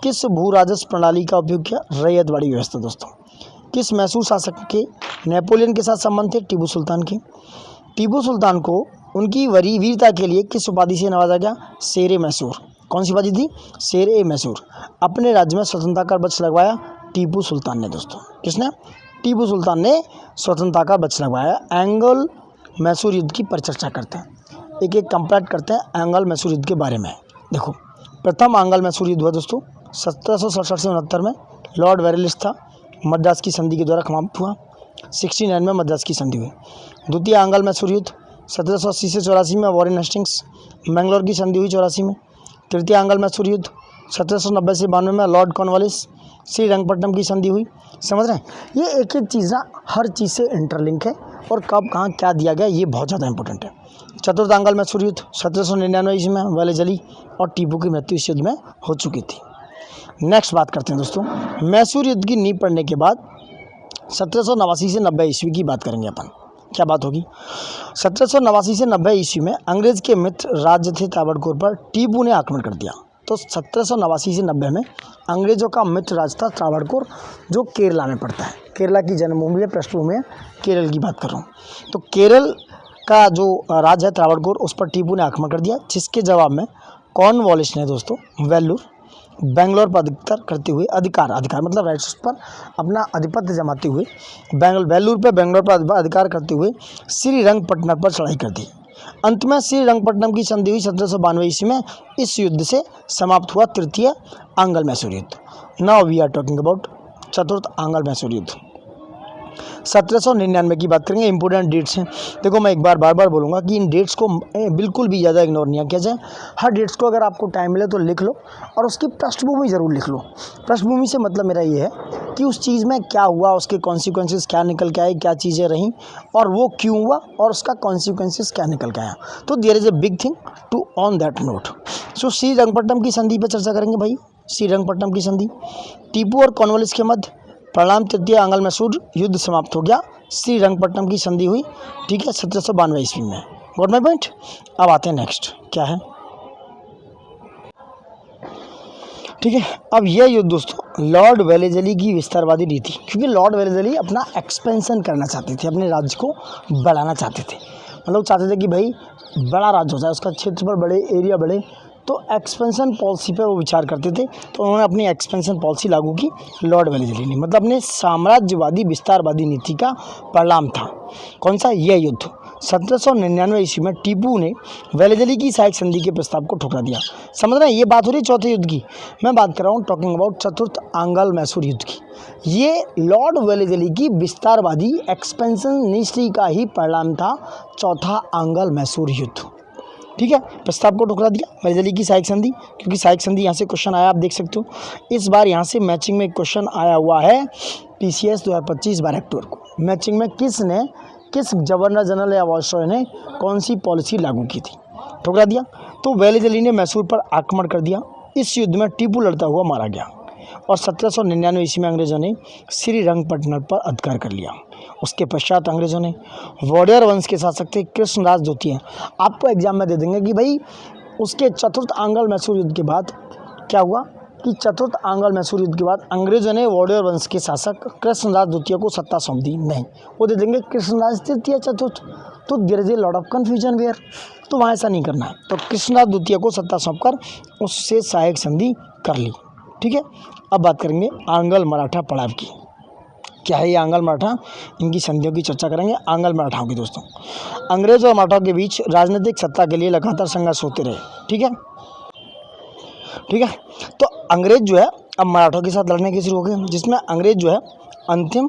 किस भू राजस्व प्रणाली का उपयोग किया? रैयतवाड़ी व्यवस्था दोस्तों। किस मैसूर शासक के नेपोलियन के साथ संबंध थे? टीपू सुल्तान के। टीपू सुल्तान को उनकी वीरता के लिए किस उपाधि से नवाजा गया? शेर ए मैसूर। कौन सी उपाधि थी? शेर ए मैसूर। अपने राज्य में स्वतंत्रता का वृक्ष लगवाया टीपू सुल्तान ने दोस्तों। किसने? टीपू सुल्तान ने स्वतंत्रता का वृक्ष लगवाया। एंग्ल मैसूर युद्ध की परिचर्चा करते हैं, एक एक कंपेयर करते हैं एंग्ल मैसूर युद्ध के बारे में। देखो, प्रथम आंग्ल मैसूर युद्ध हुआ दोस्तों 1767 से 69 में, लॉर्ड वेरेलिस था, मद्रास की संधि के द्वारा समाप्त हुआ। 69 में मद्रास की संधि हुई। द्वितीय आंग्ल मैसूर युद्ध 1780 से 84 में, वॉरेन हेस्टिंग्स, मैंगलोर की संधि हुई 84 में। तृतीय आंग्ल मैसूर युद्ध 1790 से 92 में, लॉर्ड कॉर्नवालिस, श्रीरंगपट्टनम की संधि हुई। समझ रहे हैं, ये एक एक चीज़ ना हर चीज़ से इंटरलिंक है, और कब कहाँ क्या दिया गया ये बहुत ज़्यादा इंपॉर्टेंट है। चतुर्थ आंग्ल मैसूर युद्ध 1799 ईस्वी में वेलेजली और टीपू की मृत्यु इस युद्ध में हो चुकी थी। नेक्स्ट बात करते हैं दोस्तों, मैसूर युद्ध की नींव पड़ने के बाद 1789 से 90 ईस्वी की बात करेंगे अपन। क्या बात होगी? 1789 से 90 ईस्वी में अंग्रेज के मित्र राज्य थे त्रावणकोर पर टीपू ने आक्रमण कर दिया। तो 1789 से 90 में अंग्रेजों का मित्र राज्य था त्रावणकोर, जो केरला में पड़ता है। केरला की जन्मभूमि है, पृष्ठभूमि है, केरल की बात कर रहा हूँ। तो केरल का जो राज्य है त्रावणकोर, उस पर टीपू ने आक्रमण कर दिया, जिसके जवाब में कॉर्नवालिस ने दोस्तों वेल्लूर बेंगलोर पर अधिकार मतलब राइट्स पर अपना आधिपत्य जमाते हुए बेंगलोर पर अधिकार करते हुए श्रीरंगपट्टनम पर चढ़ाई कर दी। अंत में श्रीरंगपट्टनम की संधि हुई 1792 ईस्वी में। इस युद्ध से समाप्त हुआ तृतीय आंग्ल मैसूर युद्ध। Now we are talking about चतुर्थ आंग्ल मैसूर युद्ध। 1799 की बात करेंगे। इंपॉर्टेंट डेट्स हैं, देखो मैं एक बार बार बोलूँगा कि इन डेट्स को बिल्कुल भी ज़्यादा इग्नोर नहीं किया जाए। हर डेट्स को अगर आपको टाइम मिले तो लिख लो, और उसकी पृष्ठभूमि ज़रूर लिख लो। पृष्ठभूमि से मतलब मेरा ये है कि उस चीज़ में क्या हुआ, उसके कॉन्सिक्वेंसेस क्या निकल के आए, क्या चीज़ें रहीं, और वो क्यों हुआ, और उसका कॉन्सिक्वेंसेस क्या निकल के आया। तो there is a big thing to on that note. So Srirangapatnam की संधि पर चर्चा करेंगे भाई। श्रीरंगपट्टनम की संधि, टीपू और कॉर्नवालिस के मध्य परिणाम तृतीय आंग्ल मैसूर युद्ध समाप्त हो गया। श्रीरंगपट्टनम की संधि हुई, ठीक है, 1792 ईस्वी में। Got my point. अब आते हैं नेक्स्ट, क्या है, ठीक है। अब यह युद्ध दोस्तों लॉर्ड वेलेजली की विस्तारवादी नीति, क्योंकि लॉर्ड वेलेजली अपना एक्सपेंशन करना चाहते थे, अपने राज्य को बढ़ाना चाहते थे। मतलब चाहते थे कि भाई बड़ा राज्य हो जाए, उसका क्षेत्रफल बढ़े, एरिया बढ़े, तो एक्सपेंशन पॉलिसी पे वो विचार करते थे। तो उन्होंने अपनी एक्सपेंशन पॉलिसी लागू की लॉर्ड वेलेजली ने, मतलब अपने साम्राज्यवादी विस्तारवादी नीति का परिणाम था कौन सा, यह युद्ध। 1799 ईस्वी में टीपू ने वेलेजली की सहायक संधि के प्रस्ताव को ठुकरा दिया। समझ रहे हैं, ये बात हो रही है चौथे युद्ध की, मैं बात कर रहा हूँ टॉकिंग अबाउट चतुर्थ आंग्ल मैसूर युद्ध की। ये लॉर्ड वेलेजली की विस्तारवादी एक्सपेंशन नीति का ही परिणाम था चौथा आंग्ल मैसूर युद्ध, ठीक है। प्रस्ताव को ठुकरा दिया वेलेजली की सहायक संधि, क्योंकि सहायक संधि यहाँ से क्वेश्चन आया, आप देख सकते हो। इस बार यहाँ से मैचिंग में क्वेश्चन आया हुआ है PCS 2025 12 अक्टूबर को। मैचिंग में किस गवर्नर जनरल या वायसरॉय ने कौन सी पॉलिसी लागू की थी, ठुकरा दिया। तो वेलेजली ने मैसूर पर आक्रमण कर दिया। इस युद्ध में टीपू लड़ता हुआ मारा गया, और 1799 ईस्वी में अंग्रेजों ने श्रीरंगपट्टनम पर अधिकार कर लिया। उसके पश्चात अंग्रेजों ने वॉडेयर वंश के शासक थे कृष्णराज द्वितीय। आपको एग्जाम में दे देंगे कि भाई उसके चतुर्थ आंग्ल मैसूर युद्ध के बाद क्या हुआ कि चतुर्थ आंग्ल मैसूर युद्ध के बाद अंग्रेजों ने वॉडेयर वंश के शासक कृष्णराज द्वितीय को सत्ता सौंप दी। नहीं, वो दे देंगे कृष्णराज तृतीय चतुर्थ, तो there is a lot of confusion where, तो वहाँ ऐसा नहीं करना है। तो कृष्णराज द्वितीय को सत्ता सौंपकर उससे सहायक संधि कर ली। ठीक है, अब बात करेंगे आंग्ल मराठा पड़ाव की। क्या है ये आंग्ल मराठा, इनकी संधियों की चर्चा करेंगे। आंग्ल मराठाओं की दोस्तों, अंग्रेज और मराठाओं के बीच राजनीतिक सत्ता के लिए लगातार संघर्ष होते रहे। ठीक है, तो अंग्रेज जो है अब मराठों के साथ लड़ने के शुरू हो गए, जिसमें अंग्रेज जो है अंतिम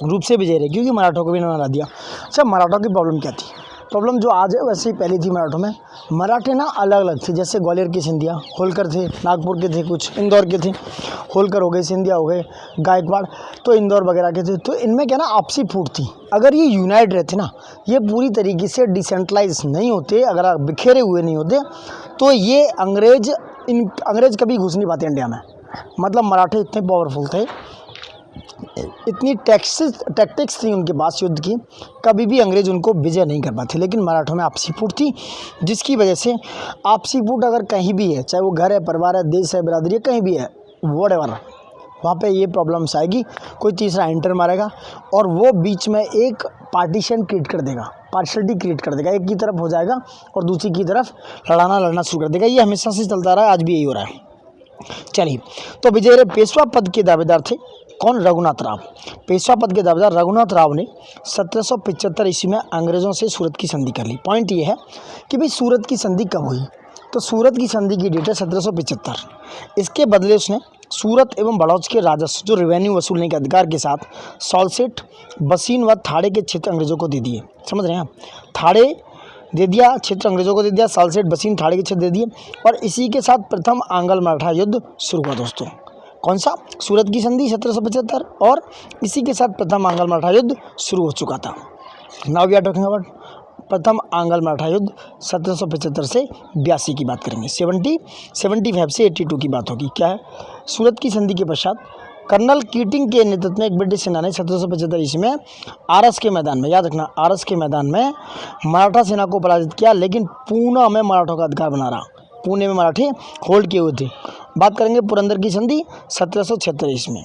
रूप से विजय रहे, क्योंकि मराठों को भी इन्होंने हरा दिया। अच्छा, मराठों की प्रॉब्लम क्या थी? प्रॉब्लम जो आज है वैसे ही पहले थी मराठों में। मराठे ना अलग अलग थे, जैसे ग्वालियर के सिंधिया, होलकर थे, नागपुर के थे, कुछ इंदौर के थे, होलकर हो गए, सिंधिया हो गए, गायकवाड़ तो इंदौर वगैरह के थे। तो इनमें क्या ना आपसी फूट थी। अगर ये यूनाइट रहते ना, ये पूरी तरीके से डिसेंट्रलाइज नहीं होते, अगर आप बिखेरे हुए नहीं होते, तो ये अंग्रेज कभी घुस नहीं पाते इंडिया में। मतलब मराठे इतने पावरफुल थे, इतनी टैक्टिक्स थी उनके पास युद्ध की, कभी भी अंग्रेज उनको विजय नहीं कर पाते। लेकिन मराठों में आपसी फूट थी, जिसकी वजह से आपसी फूट अगर कहीं भी है, चाहे वो घर है, परिवार है, देश है, बिरादरी है, कहीं भी है, व्हाटएवर, वहाँ पे ये प्रॉब्लम्स आएगी। कोई तीसरा एंटर मारेगा और वो बीच में एक पार्टीशन क्रिएट कर देगा, पार्शलिटी क्रिएट कर देगा, एक की तरफ हो जाएगा और दूसरी की तरफ लड़ना शुरू कर देगा। ये हमेशा से चलता रहा है, आज भी यही हो रहा है। चलिए, तो विजयी पेशवा पद के दावेदार थे कौन? रघुनाथ राव। पेशवा पद के दावेदार रघुनाथ राव ने 1775 ईस्वी में अंग्रेजों से सूरत की संधि कर ली। पॉइंट ये है कि भाई सूरत की संधि कब हुई, तो सूरत की संधि की डेट है 1775। इसके बदले उसने सूरत एवं बड़ौच के राजस्व, जो रेवेन्यू वसूलने के अधिकार के साथ, सॉल्सेट, बसीन व थाड़े के क्षेत्र अंग्रेजों को दे दिए। समझ रहे हैं आप? थाड़े दे दिया, क्षेत्र अंग्रेजों को दे दिया, सालसेट, बसीन, थाड़े के क्षेत्र दे दिए, और इसी के साथ प्रथम आंग्ल मराठा युद्ध शुरू हुआ दोस्तों। कौन सा? सूरत की संधि 1775, और इसी के साथ प्रथम आंग्ल मराठा युद्ध शुरू हो चुका था। Now we are talking about प्रथम आंग्ल मराठा युद्ध 1775 से 82 की बात करेंगे। 75 से 82 की बात होगी। क्या है? सूरत की संधि के पश्चात कर्नल कीटिंग के नेतृत्व में एक ब्रिटिश सेना ने 1775 ईस्वी में आरस के मैदान में, याद रखना, आरस के मैदान में मराठा सेना को पराजित किया, लेकिन पूना में मराठों का अधिकार बना रहा। पुणे में मराठे होल्ड किए हुए थे। बात करेंगे पुरंदर की संधि 1776 ईस्वी में।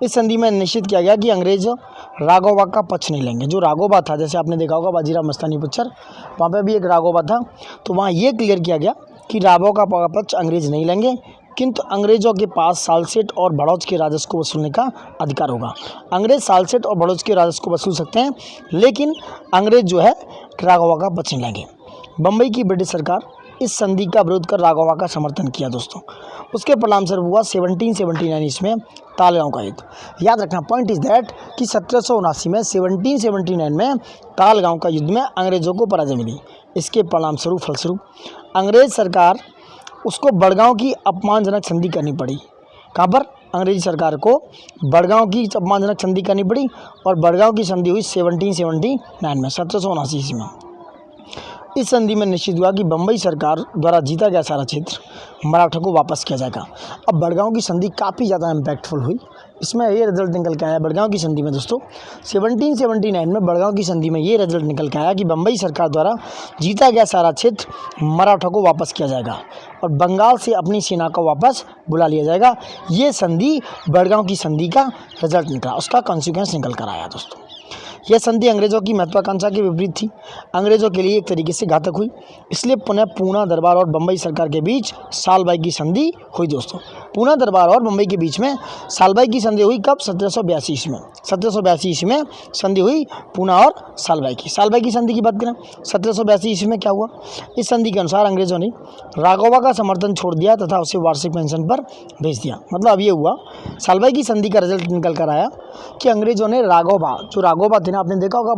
इस संधि में निश्चित किया गया कि अंग्रेज राघोबा का पक्ष नहीं लेंगे। जो राघोबा था, जैसे आपने देखा होगा बाजीराव मस्तानी पिक्चर, वहाँ पे भी एक राघोबा था, तो वहाँ ये क्लियर किया गया कि राघोबा का पक्ष अंग्रेज नहीं लेंगे, किंतु अंग्रेजों के पास सालसेट और बड़ौच के राजस्व को वसूलने का अधिकार होगा। अंग्रेज सालसेट और बड़ौच के राजस्व को वसूल सकते हैं, लेकिन अंग्रेज जो है राघोबा का पक्ष नहीं लेंगे। बम्बई की ब्रिटिश सरकार इस संधि का विरोध कर राघोबा का समर्थन किया दोस्तों। उसके परिणाम स्वरूप हुआ 1779 ईस्वी में तालगांव का युद्ध। याद रखना, पॉइंट इज दैट कि 1779 में 1779 में तालगांव का युद्ध में अंग्रेजों को पराजय मिली। इसके परिणाम फलस्वरूप अंग्रेज सरकार उसको बड़गांव की अपमानजनक संधि करनी पड़ी। कहाँ पर? अंग्रेजी सरकार को बड़गांव की अपमानजनक संधि करनी पड़ी, और बड़गांव की संधि हुई 1779 में, 1779 ईस्वी में। इस संधि में निश्चित हुआ कि बम्बई सरकार द्वारा जीता गया सारा क्षेत्र मराठों को वापस किया जाएगा। अब बड़गांव की संधि काफ़ी ज़्यादा इम्पैक्टफुल हुई। इसमें ये रिजल्ट निकल के आया बड़गांव की संधि में दोस्तों, 1779 में बड़गांव की संधि में ये रिजल्ट निकल के आया कि बम्बई सरकार द्वारा जीता गया सारा क्षेत्र मराठों को वापस किया जाएगा और बंगाल से अपनी सेना को वापस बुला लिया जाएगा। ये संधि बड़गांव की संधि का रिजल्ट निकला, उसका कॉन्सिक्वेंस निकल कर आया दोस्तों। यह संधि अंग्रेजों की महत्वाकांक्षा के विपरीत थी, अंग्रेजों के लिए एक तरीके से घातक हुई। इसलिए पुनः पूना दरबार और बम्बई सरकार के बीच सालबाई की संधि हुई दोस्तों। पूना दरबार और बम्बई के बीच में सालबाई की संधि हुई कब? 1782 ईस्वी में। 1782 ईस्वी में संधि हुई पूना और सालबाई की। सालबाई की संधि की बात करें 1782 ईस्वी में क्या हुआ? इस संधि के अनुसार अंग्रेजों ने राघोबा का समर्थन छोड़ दिया तथा उसे वार्षिक पेंशन पर भेज दिया। मतलब अब ये हुआ, सालबाई की संधि का रिजल्ट निकल कर आया कि अंग्रेजों ने राघोबा, जो राघोबा थे ना, आपने देखा होगा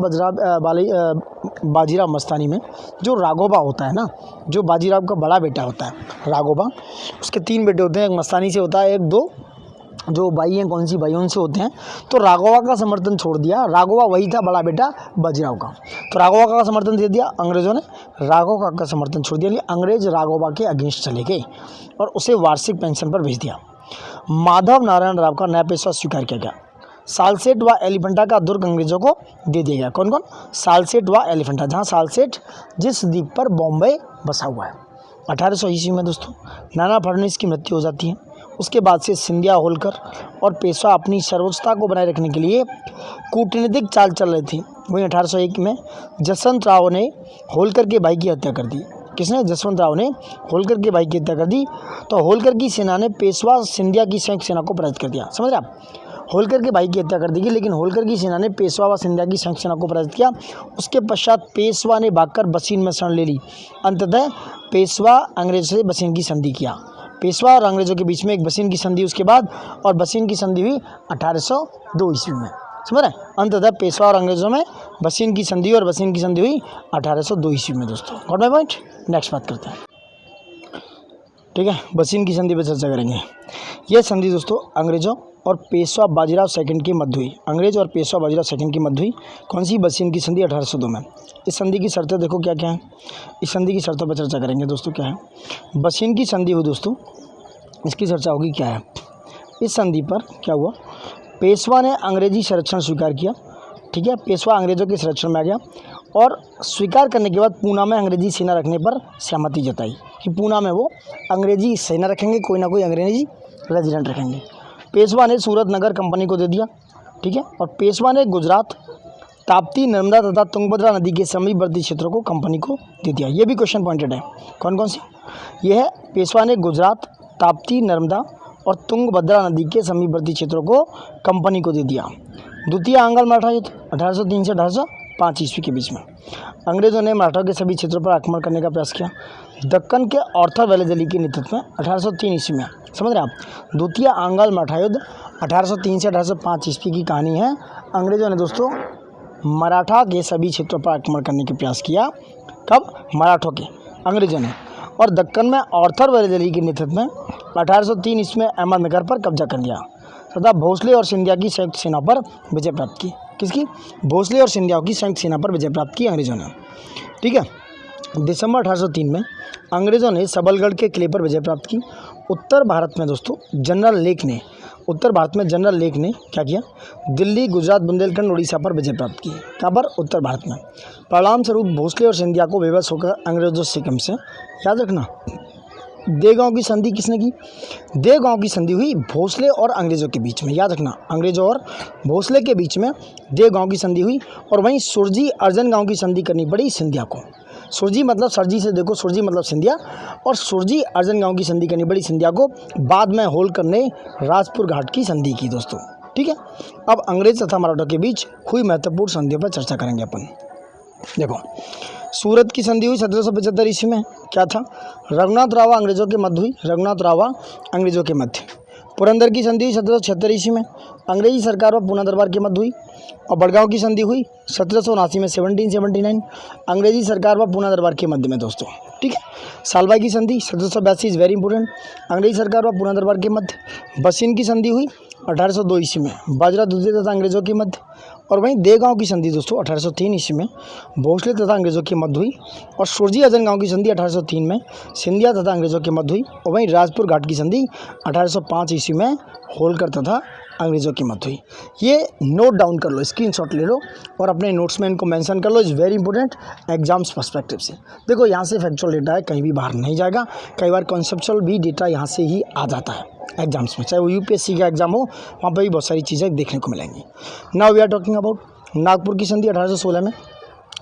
बाजीराव मस्तानी में जो राघोबा होता है ना, जो बाजीराव का बड़ा बेटा होता है राघोबा, उसके 3 बेटे होते हैं, एक मस्तानी से होता है, एक 2 जो भाई हैं, कौन सी भाई, उनसे होते हैं। तो राघोबा का समर्थन छोड़ दिया। राघोबा वही था बड़ा बेटा बाजीराव का, तो राघोबा का समर्थन दे दिया अंग्रेजों ने, राघोबा का समर्थन छोड़ दिया। अंग्रेज राघोबा के अगेंस्ट चले गए और उसे वार्षिक पेंशन पर भेज दिया। माधव नारायण राव का नया पेशवा स्वीकार किया गया। सालसेट व एलिफेंटा का दुर्ग अंग्रेजों को दे दिया गया। कौन कौन? सालसेट व एलिफेंटा, जहाँ सालसेट जिस द्वीप पर बॉम्बे बसा हुआ है। 1800 ईस्वी में दोस्तों नाना फडणवीस की मृत्यु हो जाती है। उसके बाद से सिंधिया, होलकर और पेशवा अपनी सर्वोच्चता को बनाए रखने के लिए कूटनीतिक चाल चल रही थी। वहीं 1801 में जसवंत राव ने होलकर के भाई की हत्या कर दी। किसने? जसवंत राव ने होलकर के भाई की हत्या कर दी। तो होलकर की सेना ने पेशवा सिंधिया की संयुक्त सेना को पराजित कर दिया। समझ रहे आप? होलकर के भाई की हत्या कर दी गई, लेकिन होलकर की सेना ने पेशवा व सिंधिया की संयुक्त सेना को पराजित किया। उसके पश्चात पेशवा ने भागकर बसीन में शरण ले ली। अंततः पेशवा अंग्रेजों से बसीन की संधि किया। पेशवा और अंग्रेजों के बीच में एक बसीन की संधि उसके बाद, और बसीन की संधि हुई 1802 ईस्वी में। समझ रहे? अंततः पेशवा और अंग्रेजों में बसीन की संधि, और बसीन की संधि हुई 1802 ईस्वी में दोस्तों। Got my point? नेक्स्ट बात करते हैं। ठीक है, बसीन की संधि पर चर्चा करेंगे। यह संधि दोस्तों अंग्रेजों और पेशवा बाजीराव सेकंड के मध्य हुई। अंग्रेज और पेशवा बाजीराव सेकंड की मध्य हुई। कौन सी? बसीन की संधि 1802 में। इस संधि की शर्तें देखो क्या क्या है। इस संधि की शर्तों पर चर्चा करेंगे दोस्तों। क्या है बसीन की संधि हुई दोस्तों, इसकी चर्चा होगी। क्या है इस संधि पर क्या हुआ? पेशवा ने अंग्रेजी संरक्षण स्वीकार किया। ठीक है, पेशवा अंग्रेजों के संरक्षण में आ गया, और स्वीकार करने के बाद पूना में अंग्रेजी सेना रखने पर सहमति जताई कि पूना में वो अंग्रेजी सेना रखेंगे, कोई ना कोई अंग्रेजी रेजिडेंट रखेंगे। पेशवा ने सूरत नगर कंपनी को दे दिया। ठीक है, और पेशवा ने गुजरात, ताप्ती, नर्मदा तथा तुंगभद्रा नदी के समीपवर्ती क्षेत्रों को कंपनी को दे दिया। ये भी क्वेश्चन पॉइंटेड है। कौन कौन सी? यह है पेशवा ने गुजरात, ताप्ती, नर्मदा और तुंगभद्रा नदी के समीपवर्ती क्षेत्रों को कंपनी को दे दिया। द्वितीय आंग्ल मराठा युद्ध 1803 से 1805 ईस्वी के बीच में अंग्रेजों ने मराठों के सभी क्षेत्रों पर आक्रमण करने का प्रयास किया। दक्कन के आर्थर वेलेजली के नेतृत्व में 1803 ईस्वी में। समझ रहे आप? द्वितीय आंग्ल मराठा युद्ध 1803 से 1805 ईस्वी की कहानी है। अंग्रेजों ने दोस्तों मराठा के सभी क्षेत्रों पर आक्रमण करने के प्रयास किया। कब? मराठों के, अंग्रेजों ने। और दक्कन में आर्थर वेलेजली के नेतृत्व में 1803 ईस्वी में अहमदनगर पर कब्जा कर लिया तथा भोसले और सिंधिया की संयुक्त सेना पर विजय प्राप्त की। किसकी? भोसले और सिंधिया की संयुक्त सेना पर विजय प्राप्त की अंग्रेजों ने। ठीक है, दिसंबर 1803 में अंग्रेजों ने सबलगढ़ के किले पर विजय प्राप्त की। उत्तर भारत में दोस्तों जनरल लेक ने क्या किया? दिल्ली, गुजरात, बुंदेलखंड, उड़ीसा पर विजय प्राप्त की। कहाँ पर? उत्तर भारत में। परिणाम स्वरूप भोसले और सिंधिया को बेबस होकर अंग्रेजों से कम से, याद रखना, देगांव की संधि किसने की? देगांव की संधि हुई भोसले और अंग्रेजों के बीच में। याद रखना, अंग्रेजों और भोसले के बीच में देगांव की संधि हुई। और वहीं सुरजी अर्जन गांव की संधि करनी पड़ी सिंधिया को। सुरजी मतलब सरजी से देखो, सुरजी मतलब सिंधिया, और सुरजी अर्जन गांव की संधि करनी पड़ी सिंधिया को। बाद में होलकर ने राजपुर घाट की संधि की दोस्तों। ठीक है, अब अंग्रेज तथा मराठों के बीच हुई महत्वपूर्ण संधियों पर चर्चा करेंगे अपन। देखो, सूरत की संधि हुई 1775 ईस्वी में। क्या था? रघुनाथ रावा अंग्रेजों के मध्य हुई। रघुनाथ रावा अंग्रेजों के मध्य। पुरंदर की संधि हुई 1776 ईस्वी में, अंग्रेजी सरकार व पूना दरबार के मध्य हुई। और बड़गांव की संधि हुई 1779 में, 1779, अंग्रेजी सरकार व पूना दरबार के मध्य में दोस्तों। ठीक है, सालबाई की संधि 1782 इज़ वेरी इंपॉर्टेंट, अंग्रेजी सरकार व पूना दरबार के मध्य। बसीन की संधि हुई 1802 ईस्वी में, बाजरा दूसरे तथा अंग्रेजों के मध्य। और वहीं देगांव की संधि दोस्तों 1803 ईस्वी में भोसले तथा अंग्रेजों के मध्य हुई। और सुरजी अर्जन गांव की संधि 1803 में सिंधिया तथा अंग्रेजों के मध्य हुई। और वहीं राजपुर घाट की संधि 1805 ईस्वी में होलकर तथा अंग्रेजों की मध्य हुई। ये नोट डाउन कर लो, स्क्रीनशॉट ले लो और अपने नोट्स में इनको मेंशन कर लो। Is very important exams perspective से। देखो, यहाँ से फैक्चुअल डेटा है, कहीं भी बाहर नहीं जाएगा। कई बार कॉन्सेप्चुअल भी डेटा यहाँ से ही आ जाता है एग्जाम्स में, चाहे वो यूपीएससी का एग्जाम हो, वहाँ पर भी बहुत सारी चीज़ें देखने को मिलेंगी। Now we are talking about Nagpur की संधि 1816 में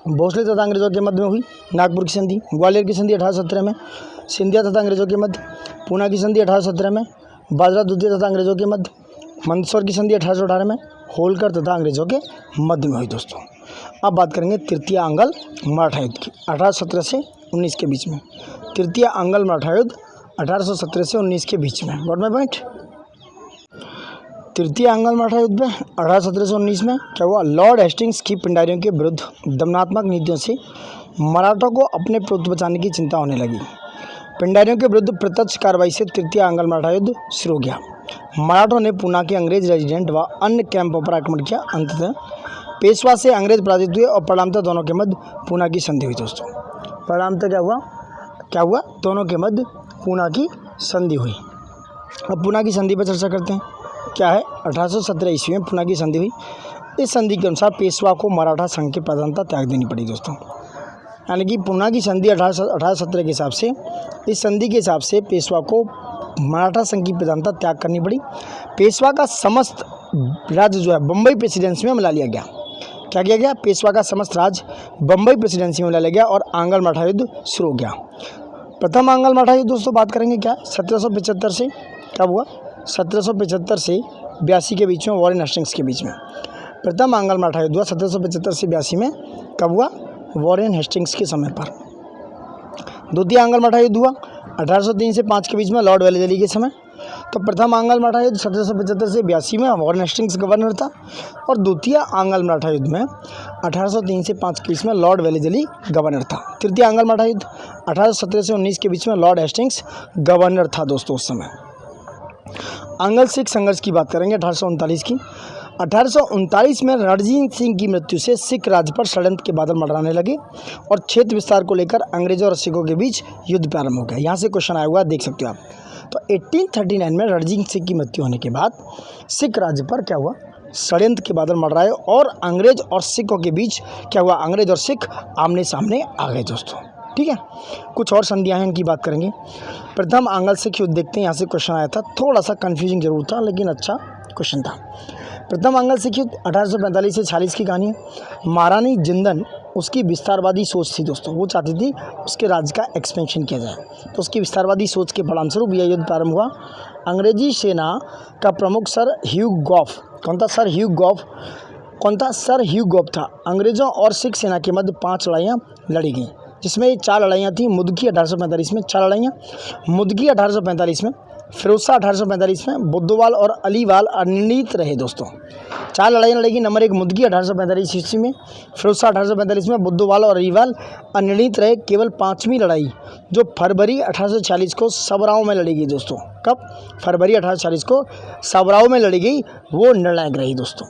भोसले तथा अंग्रेजों के मध्य में हुई। नागपुर की संधि। ग्वालियर की संधि 1817 में सिंधिया तथा अंग्रेजों के मध्य। पूना की संधि 1817 में बाजरा द्वितीय तथा अंग्रेजों के मध्य। मंदसौर की संधि 1818 में होलकर तथा अंग्रेजों के मध्य में हुई दोस्तों। अब बात करेंगे तृतीय आंग्ल मराठा युद्ध की 1817 से 19 के बीच में। तृतीय आंग्ल मराठा युद्ध 1817 से 19 के बीच में। Got my point? तृतीय आंग्ल मराठा युद्ध में 1817 से 19 में क्या हुआ? लॉर्ड हेस्टिंग्स की पिंडारियों के विरुद्ध दमनात्मक नीतियों से मराठों को अपने प्रभुत्व बचाने की चिंता होने लगी। पिंडारियों के विरुद्ध प्रत्यक्ष कार्रवाई से तृतीय आंग्ल मराठा युद्ध शुरू हो गया। मराठों ने पूना के अंग्रेज रेजिडेंट व अन्य कैंपों पर आक्रमण किया। अंततः पेशवा से अंग्रेज पराजित हुए और परिणामतः दोनों के मध्य पूना की संधि हुई दोस्तों। परिणामतः क्या हुआ? दोनों के मध्य पूना की संधि हुई। अब पूना की संधि पर चर्चा करते हैं। क्या है 1817 ईस्वी में पुणे की संधि हुई। इस संधि के अनुसार पेशवा को मराठा संघ की प्रधानता त्याग देनी पड़ी दोस्तों। यानी कि पुणे की संधि 1817 के हिसाब से, इस संधि के हिसाब से पेशवा को मराठा संघ की प्रधानता त्याग करनी पड़ी। पेशवा का समस्त राज्य जो है बम्बई प्रेसिडेंसी में मिला लिया गया। क्या किया गया? पेशवा का समस्त राज्य बम्बई प्रेसिडेंसी में मिला लिया गया और आंगल मराठा युद्ध शुरू हो गया। प्रथम आंगल मराठा युद्ध दोस्तों बात करेंगे क्या 1775 से कब हुआ? 1775 से 82 के बीच में, वॉरेन हेस्टिंग्स के बीच में। प्रथम आंगल मराठा युद्ध हुआ 1775 से 82 में, कब हुआ? वॉरेन हेस्टिंग्स के समय पर। द्वितीय आंगल मराठा युद्ध हुआ 1803 से 5 के बीच में, लॉर्ड वेलेस्ली के समय। तो प्रथम आंगल मराठा युद्ध 1775 से 82 में, वॉरेन हेस्टिंग्स गवर्नर था। और द्वितीय आंगल मराठा युद्ध में 1803 से 5 के बीच में लॉर्ड वेलेस्ली गवर्नर था। तृतीय आंगल मराठा युद्ध 1817 से 19 के बीच में, लॉर्ड हेस्टिंग्स गवर्नर था दोस्तों उस समय। आंगल सिख संघर्ष की बात करेंगे 1839 की। 1839 में रणजीत सिंह की मृत्यु से सिख राज्य पर षड्यंत्र के बादल मंडराने लगे और क्षेत्र विस्तार को लेकर अंग्रेजों और सिखों के बीच युद्ध प्रारंभ हो गया। यहाँ से क्वेश्चन आया हुआ देख सकते हो आप। तो 1839 में रणजीत सिंह की मृत्यु होने के बाद सिख राज्य पर क्या हुआ? षड्यंत्र के बादल मंडराए और अंग्रेज और सिखों के बीच क्या हुआ? अंग्रेज और सिख आमने सामने आ गए दोस्तों। ठीक है, कुछ और संधियाँ हैं, इनकी बात करेंगे। प्रथम आंगल सिख युद्ध देखते हैं, यहाँ से क्वेश्चन आया था, थोड़ा सा कन्फ्यूजिंग जरूर था लेकिन अच्छा क्वेश्चन था। प्रथम आंगल सिख युद्ध 1845 से 46 की कहानी है। महारानी जिंदन उसकी विस्तारवादी सोच थी दोस्तों, वो चाहती थी उसके राज्य का एक्सपेंशन किया जाए, तो उसकी विस्तारवादी सोच के परिणामस्वरूप यह युद्ध प्रारंभ हुआ। अंग्रेजी सेना का प्रमुख सर ह्यू गॉफ, कौन था? सर ह्यू गॉफ। कौन था? सर ह्यू गॉफ था। अंग्रेजों और सिख सेना के मध्य 5 लड़ाइयाँ लड़ी गई, जिसमें 4 लड़ाइयाँ थी। मुदकी 1845 में 4 लड़ाइयाँ, मुदकी 1845 में, फिरोजशाह 1845 में, बुद्धवाल और अलीवाल अनिर्णीत रहे दोस्तों। 4 लड़ाइयाँ लड़ेगी। नंबर 1 मुदकी 1845 ईस्वी में, फिरोजशाह 1845 में, बुद्धवाल और अलीवाल अनिर्णीत रहे। केवल 5वीं लड़ाई जो फरवरी 1840 को सबराव में लड़ी गई दोस्तों। कब? फरवरी 1840 को सबराव में लड़ी गई, वो निर्णायक रही दोस्तों।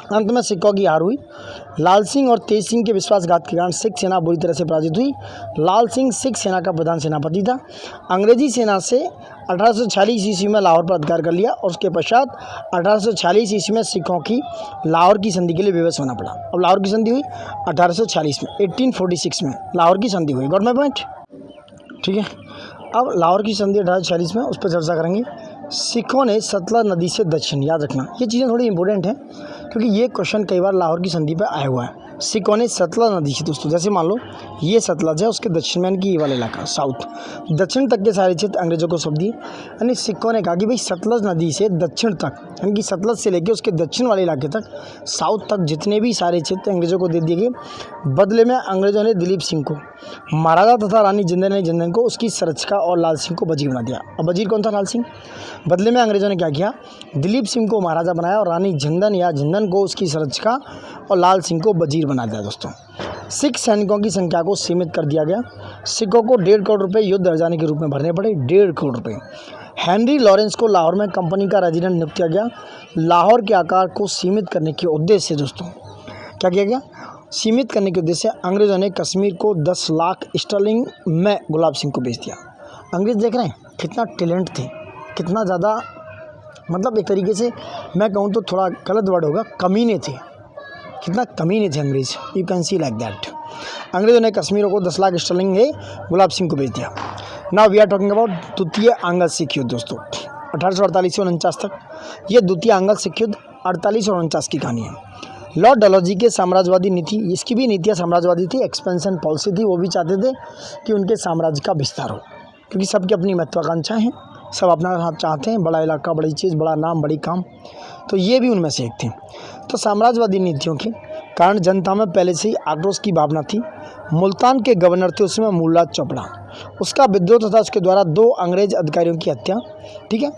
अंत में सिखों की हार हुई। लाल सिंह और तेज सिंह के विश्वासघात के कारण सिख सेना बुरी तरह से पराजित हुई। लाल सिंह सिख सेना का प्रधान सेनापति था। अंग्रेजी सेना से 1846 ईस्वी में लाहौर पर अधिकार कर लिया और उसके पश्चात 1846 ईस्वी में सिखों की लाहौर की संधि के लिए विवश होना पड़ा। अब लाहौर की संधि हुई 1846 में, 1846 में लाहौर की संधि हुई। Got my point? ठीक है, अब लाहौर की संधि 1846 में, उस पर चर्चा करेंगे। सिखों ने सतलज नदी से दक्षिण, याद रखना ये चीज़ें थोड़ी इंपॉर्टेंट हैं क्योंकि ये क्वेश्चन कई बार लाहौर की संधि पर आया हुआ है। सिखों ने सतलज नदी से दोस्तों, जैसे मान लो ये सतलज है, उसके दक्षिण में की ये वाला इलाका साउथ, दक्षिण तक के सारे क्षेत्र अंग्रेजों को सौंप दिए। यानी सिखों ने कहा कि भाई सतलज नदी से दक्षिण तक, यानी कि सतलज से लेकर उसके दक्षिण वाले इलाके तक, साउथ तक जितने भी सारे क्षेत्र अंग्रेजों को दे दिए गए। बदले में अंग्रेजों ने दिलीप सिंह को महाराजा तथा रानी जिंदन को उसकी संरक्षक और लाल सिंह को वजीर बना दिया। अब वजीर कौन था? लाल सिंह। बदले में अंग्रेजों ने क्या किया? दिलीप सिंह को महाराजा बनाया और रानी जिंदन को उसकी संरक्षिका और लाल सिंह को वजीर बना दिया दोस्तों। सिख सैनिकों की संख्या को सीमित कर दिया गया। सिखों को 1.5 करोड़ रुपए युद्ध हर्जाने के रूप में भरने पड़े, 1.5 करोड़ रुपए। हेनरी लॉरेंस को लाहौर में कंपनी का रेजिडेंट नियुक्त किया गया। लाहौर के आकार को सीमित करने के उद्देश्य से दोस्तों क्या किया गया? सीमित करने के उद्देश्य से अंग्रेजों ने कश्मीर को 10 लाख स्टर्लिंग में गुलाब सिंह को बेच दिया। अंग्रेज देख रहे हैं कितना टैलेंट थे, कितना ज़्यादा, मतलब एक तरीके से मैं कहूँ तो थोड़ा गलत वर्ड होगा, कमीने थे, कितना कमीने थे अंग्रेज, you can see like that. अंग्रेजों ने कश्मीर को 10 लाख स्टर्लिंग में गुलाब सिंह को बेच दिया। Now we are talking about द्वितीय आंगल सिख युद्ध दोस्तों 1848 से 49 तक। ये द्वितीय आंगल सिख युद्ध 48 और 49 की कहानी है। लॉर्ड डलहौजी के साम्राज्यवादी नीति, इसकी भी नीतियाँ साम्राज्यवादी थी, एक्सपेंशन पॉलिसी थी। वो भी चाहते थे कि उनके साम्राज्य का विस्तार हो क्योंकि सबकी अपनी महत्वाकांक्षाएँ हैं, सब अपना चाहते हैं, बड़ा इलाका, बड़ी चीज़, बड़ा नाम, बड़ी काम। तो ये भी उनमें से एक थे। तो साम्राज्यवादी नीतियों के कारण जनता में पहले से ही आक्रोश की भावना थी। मुल्तान के गवर्नर थे उसमें मुल्ला चोपड़ा, उसका विद्रोह तथा उसके द्वारा 2 अंग्रेज अधिकारियों की हत्या। ठीक है,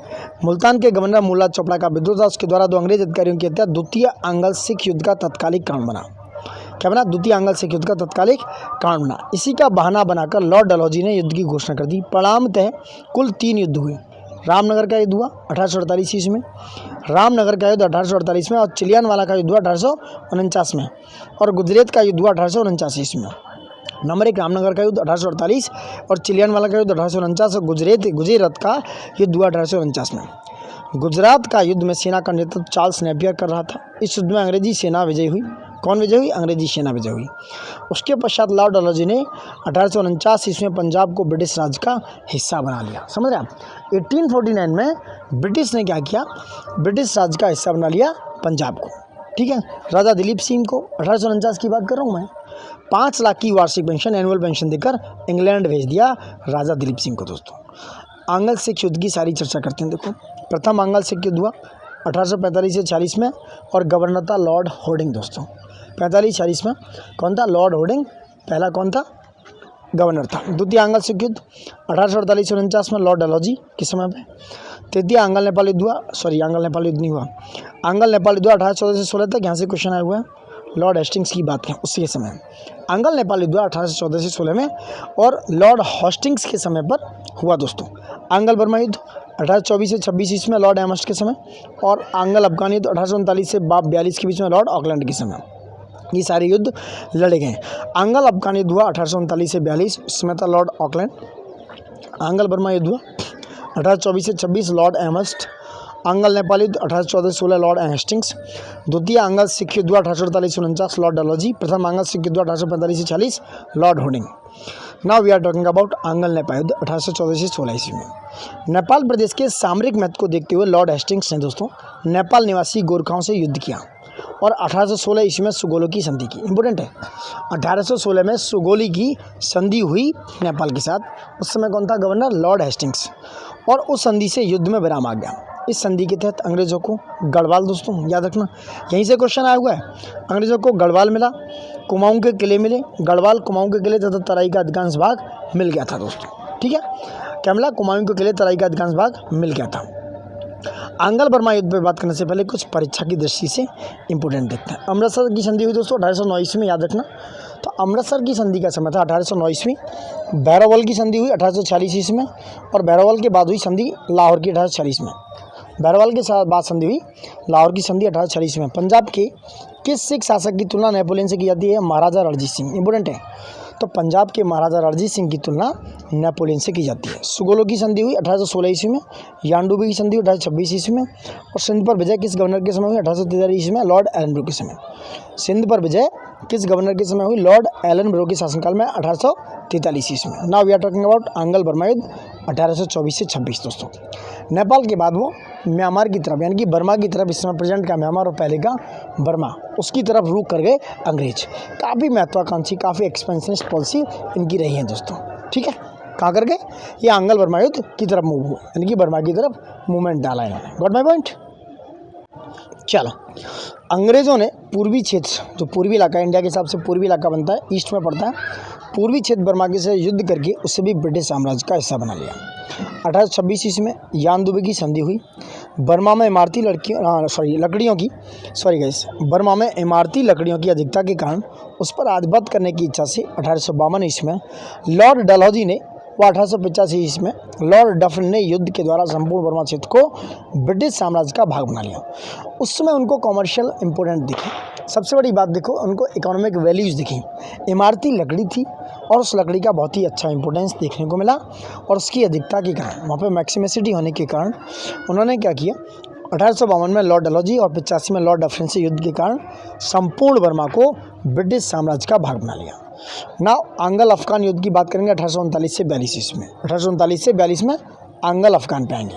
मुल्तान के गवर्नर मुल्ला चोपड़ा का विद्रोह था, उसके द्वारा 2 अंग्रेज अधिकारियों की हत्या द्वितीय आंगल सिख युद्ध का तत्कालिक कारण बना। क्या बना? द्वितीय आंगल सिख युद्ध का तत्कालिक कारण बना। इसी का बहाना बनाकर लॉर्ड डलहौजी ने युद्ध की घोषणा कर दी। परिणामतः कुल 3 युद्ध हुए। रामनगर का युद्ध हुआ 1848 ईस्वी में, रामनगर का युद्ध 1848 में, और चिलियानवाला का युद्ध हुआ 1849 में, और गुजरात का युद्ध हुआ 1849 ईस्वी में। नंबर 1 रामनगर का युद्ध 1848 और चिलियनवाला का युद्ध 1849 और गुजरात का युद्ध हुआ 1849 में। गुजरात का युद्ध में सेना का नेतृत्व चार्ल्स नेपियर कर रहा था। इस युद्ध में अंग्रेजी सेना विजयी हुई। कौन विजय हुई? अंग्रेजी सेना विजय हुई। उसके पश्चात लॉर्ड डलहौजी ने 1849 ईस्वी में पंजाब को ब्रिटिश राज का हिस्सा बना लिया। समझ रहे आप? 1849 में ब्रिटिश ने क्या किया? ब्रिटिश राज का हिस्सा बना लिया पंजाब को। ठीक है। राजा दिलीप सिंह को 1849 की बात कर रहा हूँ मैं, 5 लाख की वार्षिक पेंशन, एनुअल पेंशन देकर इंग्लैंड भेज दिया राजा दिलीप सिंह को। दोस्तों आंग्ल सिख युद्ध की सारी चर्चा करते हैं। देखो, प्रथम आंग्ल सिख युद्ध हुआ 1845 से 46 में और गवर्नर था लॉर्ड होर्डिंग। दोस्तों 45-46 में कौन था? लॉर्ड होर्डिंग पहला कौन था? गवर्नर था। द्वितीय आंग्ल सिख युद्ध 1848 से 49 में लॉर्ड डलहौजी के समय पे। तृतीय आंग्ल नेपाल युद्ध हुआ, आंग्ल नेपाल युद्ध नहीं हुआ, आंग्ल नेपाल युद्ध 1814 से 16 तक, यहाँ से क्वेश्चन आया हुआ है। लॉर्ड हेस्टिंग्स की बात करें उसी के समय आंग्ल नेपाल युद्ध 1814 से 16 में और लॉर्ड हेस्टिंग्स के समय पर हुआ। दोस्तों आंग्ल बर्मा युद्ध 1824 से 26 ईस्वी में लॉर्ड एमस्ट के समय और आंग्ल अफगान युद्ध 1839 से 42 के बीच में लॉर्ड ऑकलैंड के समय। ये सारे युद्ध लड़े गए। आंग्ल अफगान युद्ध हुआ 1839 से 42, उसमें था लॉर्ड ऑकलैंड। आंग्ल बर्मा युद्ध हुआ 1824 से 26 लॉर्ड एमस्ट। आंग्ल नेपाल युद्ध 1814 से 16 लॉर्ड हेस्टिंग्स। द्वितीय आंग्ल सिख युद्ध 1848 से 49 लॉर्ड डलहौजी। प्रथम आंग्ल सिख युद्ध 1845 से 46 Lord Hardinge. Now we are talking about आंग्ल नेपाल युद्ध 1814 से 16 ईस्वी में। नेपाल प्रदेश के सामरिक महत्व को देखते हुए लॉर्ड हेस्टिंग्स ने दोस्तों नेपाल निवासी गोरखाओं से युद्ध किया और 1816 ईस्वी में सुगोली की संधि की। इंपॉर्टेंट है, 1816 में सुगोली की संधि हुई नेपाल के साथ। उस समय कौन था गवर्नर? Lord Hastings. और उस संधि से युद्ध में विराम आ गया। इस संधि के तहत अंग्रेजों को गढ़वाल, दोस्तों याद रखना, यहीं से क्वेश्चन आया हुआ है। अंग्रेजों को गढ़वाल मिला, कुमाऊं के किले मिले, गढ़वाल कुमाऊं के किले तथा तराई का अधिकांश भाग मिल गया था। दोस्तों ठीक है, क्या मिला? कुमाऊं के किले, तराई का अधिकांश भाग मिल गया था। आंग्ल बर्मा युद्ध पर बात करने से पहले कुछ परीक्षा की दृष्टि से इंपॉर्टेंट देखते हैं। अमृतसर की संधि हुई दोस्तों 1809 ईस्वी में, याद रखना। तो अमृतसर की संधि का समय था 1809 ईस्वी। बैरोवल की संधि हुई 1846 ईस्वी में और बैरोवल के बाद हुई संधि लाहौर की 1846 में। बैरोवल के साथ बाद संधि हुई लाहौर की संधि 1846 में। पंजाब के किस सिख शासक की तुलना नेपोलियन से की जाती है? महाराजा रणजीत सिंह। इंपॉर्टेंट है, तो पंजाब के महाराजा रणजीत सिंह की तुलना नेपोलियन से की जाती है। सुगोलो की संधि हुई 1816 ईस्वी में। यानडुबी की संधि हुई 1826 ईस्वी में। और सिंध पर विजय किस गवर्नर के समय हुई? 1843 ईस्वी में, लॉर्ड एलनब्रो के समय। सिंध पर विजय किस गवर्नर के समय हुई? लॉर्ड एलनब्रो के शासनकाल में 1843 ईस्वी में। Now we are talking about आंग्ल बर्मा युद्ध 1824 से 26। दोस्तों नेपाल के बाद वो म्यांमार की तरफ, यानी कि बर्मा की तरफ, इस समय प्रेजेंट का म्यांमार और पहले का बर्मा, उसकी तरफ रुख कर गए अंग्रेज। काफ़ी महत्वाकांक्षी, काफ़ी एक्सपेंशनिस्ट पॉलिसी इनकी रही है दोस्तों। ठीक है, कहाँ कर गए? ये आंग्ल बर्मा युद्ध की तरफ मूव हुआ, यानी कि बर्मा की तरफ मूवमेंट डाला इन्होंने। Got my point? चलो, अंग्रेज़ों ने पूर्वी क्षेत्र, जो पूर्वी इलाका इंडिया के हिसाब से पूर्वी इलाका बनता है, ईस्ट में पड़ता है, पूर्वी क्षेत्र बर्मा के से युद्ध करके उसे भी ब्रिटिश साम्राज्य का हिस्सा बना लिया। 1826 ईस्वी में यानदुबे की संधि हुई। बर्मा में इमारती बर्मा में इमारती लकड़ियों की अधिकता के कारण उस पर आधिपत्य करने की इच्छा से 1852 ईस्वी में लॉर्ड डलहौजी ने व 1885 ईस्वी में लॉर्ड डफरिन ने युद्ध के द्वारा संपूर्ण बर्मा क्षेत्र को ब्रिटिश साम्राज्य का भाग बना लिया। उस समय उनको कॉमर्शियल इंपोर्टेंट दिखी। सबसे बड़ी बात देखो, उनको इकोनॉमिक वैल्यूज़ दिखी। इमारती लकड़ी थी और उस लकड़ी का बहुत ही अच्छा इंपोर्टेंस देखने को मिला और उसकी अधिकता के कारण, वहाँ पे मैक्सिमिसिटी होने के कारण उन्होंने क्या किया? 1852 में लॉर्ड डलहौजी और 85 में लॉर्ड डफरिन से युद्ध के कारण संपूर्ण बर्मा को ब्रिटिश साम्राज्य का भाग बना लिया। नाउ आंग्ल अफगान युद्ध की बात करेंगे 1839 से 42 ईस्वी में। 1839 से 42 में आंग्ल अफगान पे आएंगे।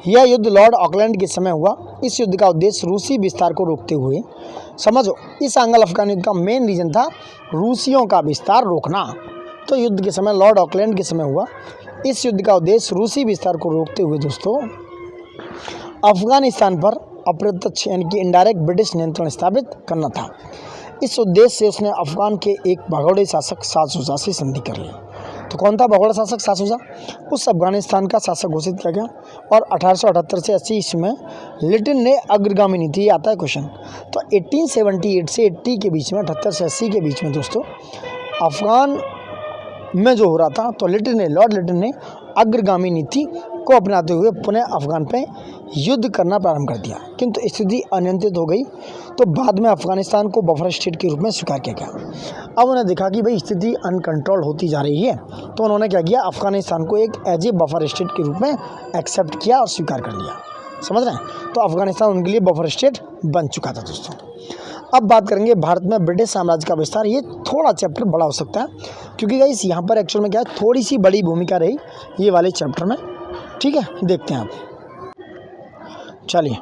यह युद्ध लॉर्ड ऑकलैंड के समय हुआ। इस युद्ध का उद्देश्य रूसी विस्तार को रोकते हुए, समझो, इस आंग्ल अफगान युद्ध का मेन रीजन था रूसियों का विस्तार रोकना। तो युद्ध के समय लॉर्ड ऑकलैंड के समय हुआ। इस युद्ध का उद्देश्य रूसी विस्तार को रोकते हुए दोस्तों अफगानिस्तान पर अप्रत्यक्ष, यानी कि इनडायरेक्ट ब्रिटिश नियंत्रण स्थापित करना था। इस उद्देश्य से उसने अफगान के एक भगोड़े शासक साद शुजा से संधि कर ली। तो कौन था भगोड़ा शासक? साद शुजा। उस अफगानिस्तान का शासक घोषित किया गया और 1878 से 80 ईस्वी में लिटिन ने अग्रगामी नीति, आता है क्वेश्चन। तो 1878 से 80 के बीच में, 78 से 80 के बीच में दोस्तों अफगान में जो हो रहा था, तो लॉर्ड लिटिन ने अग्रगामी नीति को अपनाते हुए पुनः अफगान पे युद्ध करना प्रारंभ कर दिया, किंतु स्थिति अनियंत्रित हो गई तो बाद में अफगानिस्तान को बफर स्टेट के रूप में स्वीकार किया गया। अब उन्हें देखा कि भाई स्थिति अनकंट्रोल होती जा रही है, तो उन्होंने क्या किया, अफगानिस्तान को एक एज ए बफर स्टेट के रूप में एक्सेप्ट किया और स्वीकार कर लिया। समझ रहे हैं? तो अफगानिस्तान उनके लिए बफर स्टेट बन चुका था दोस्तों। अब बात करेंगे भारत में ब्रिटिश साम्राज्य का विस्तार। ये थोड़ा चैप्टर बड़ा हो सकता है, क्योंकि गाइस यहाँ पर एक्चुअल में क्या है, थोड़ी सी बड़ी भूमिका रही ये वाले चैप्टर में। ठीक है, देखते हैं आप। चलिए,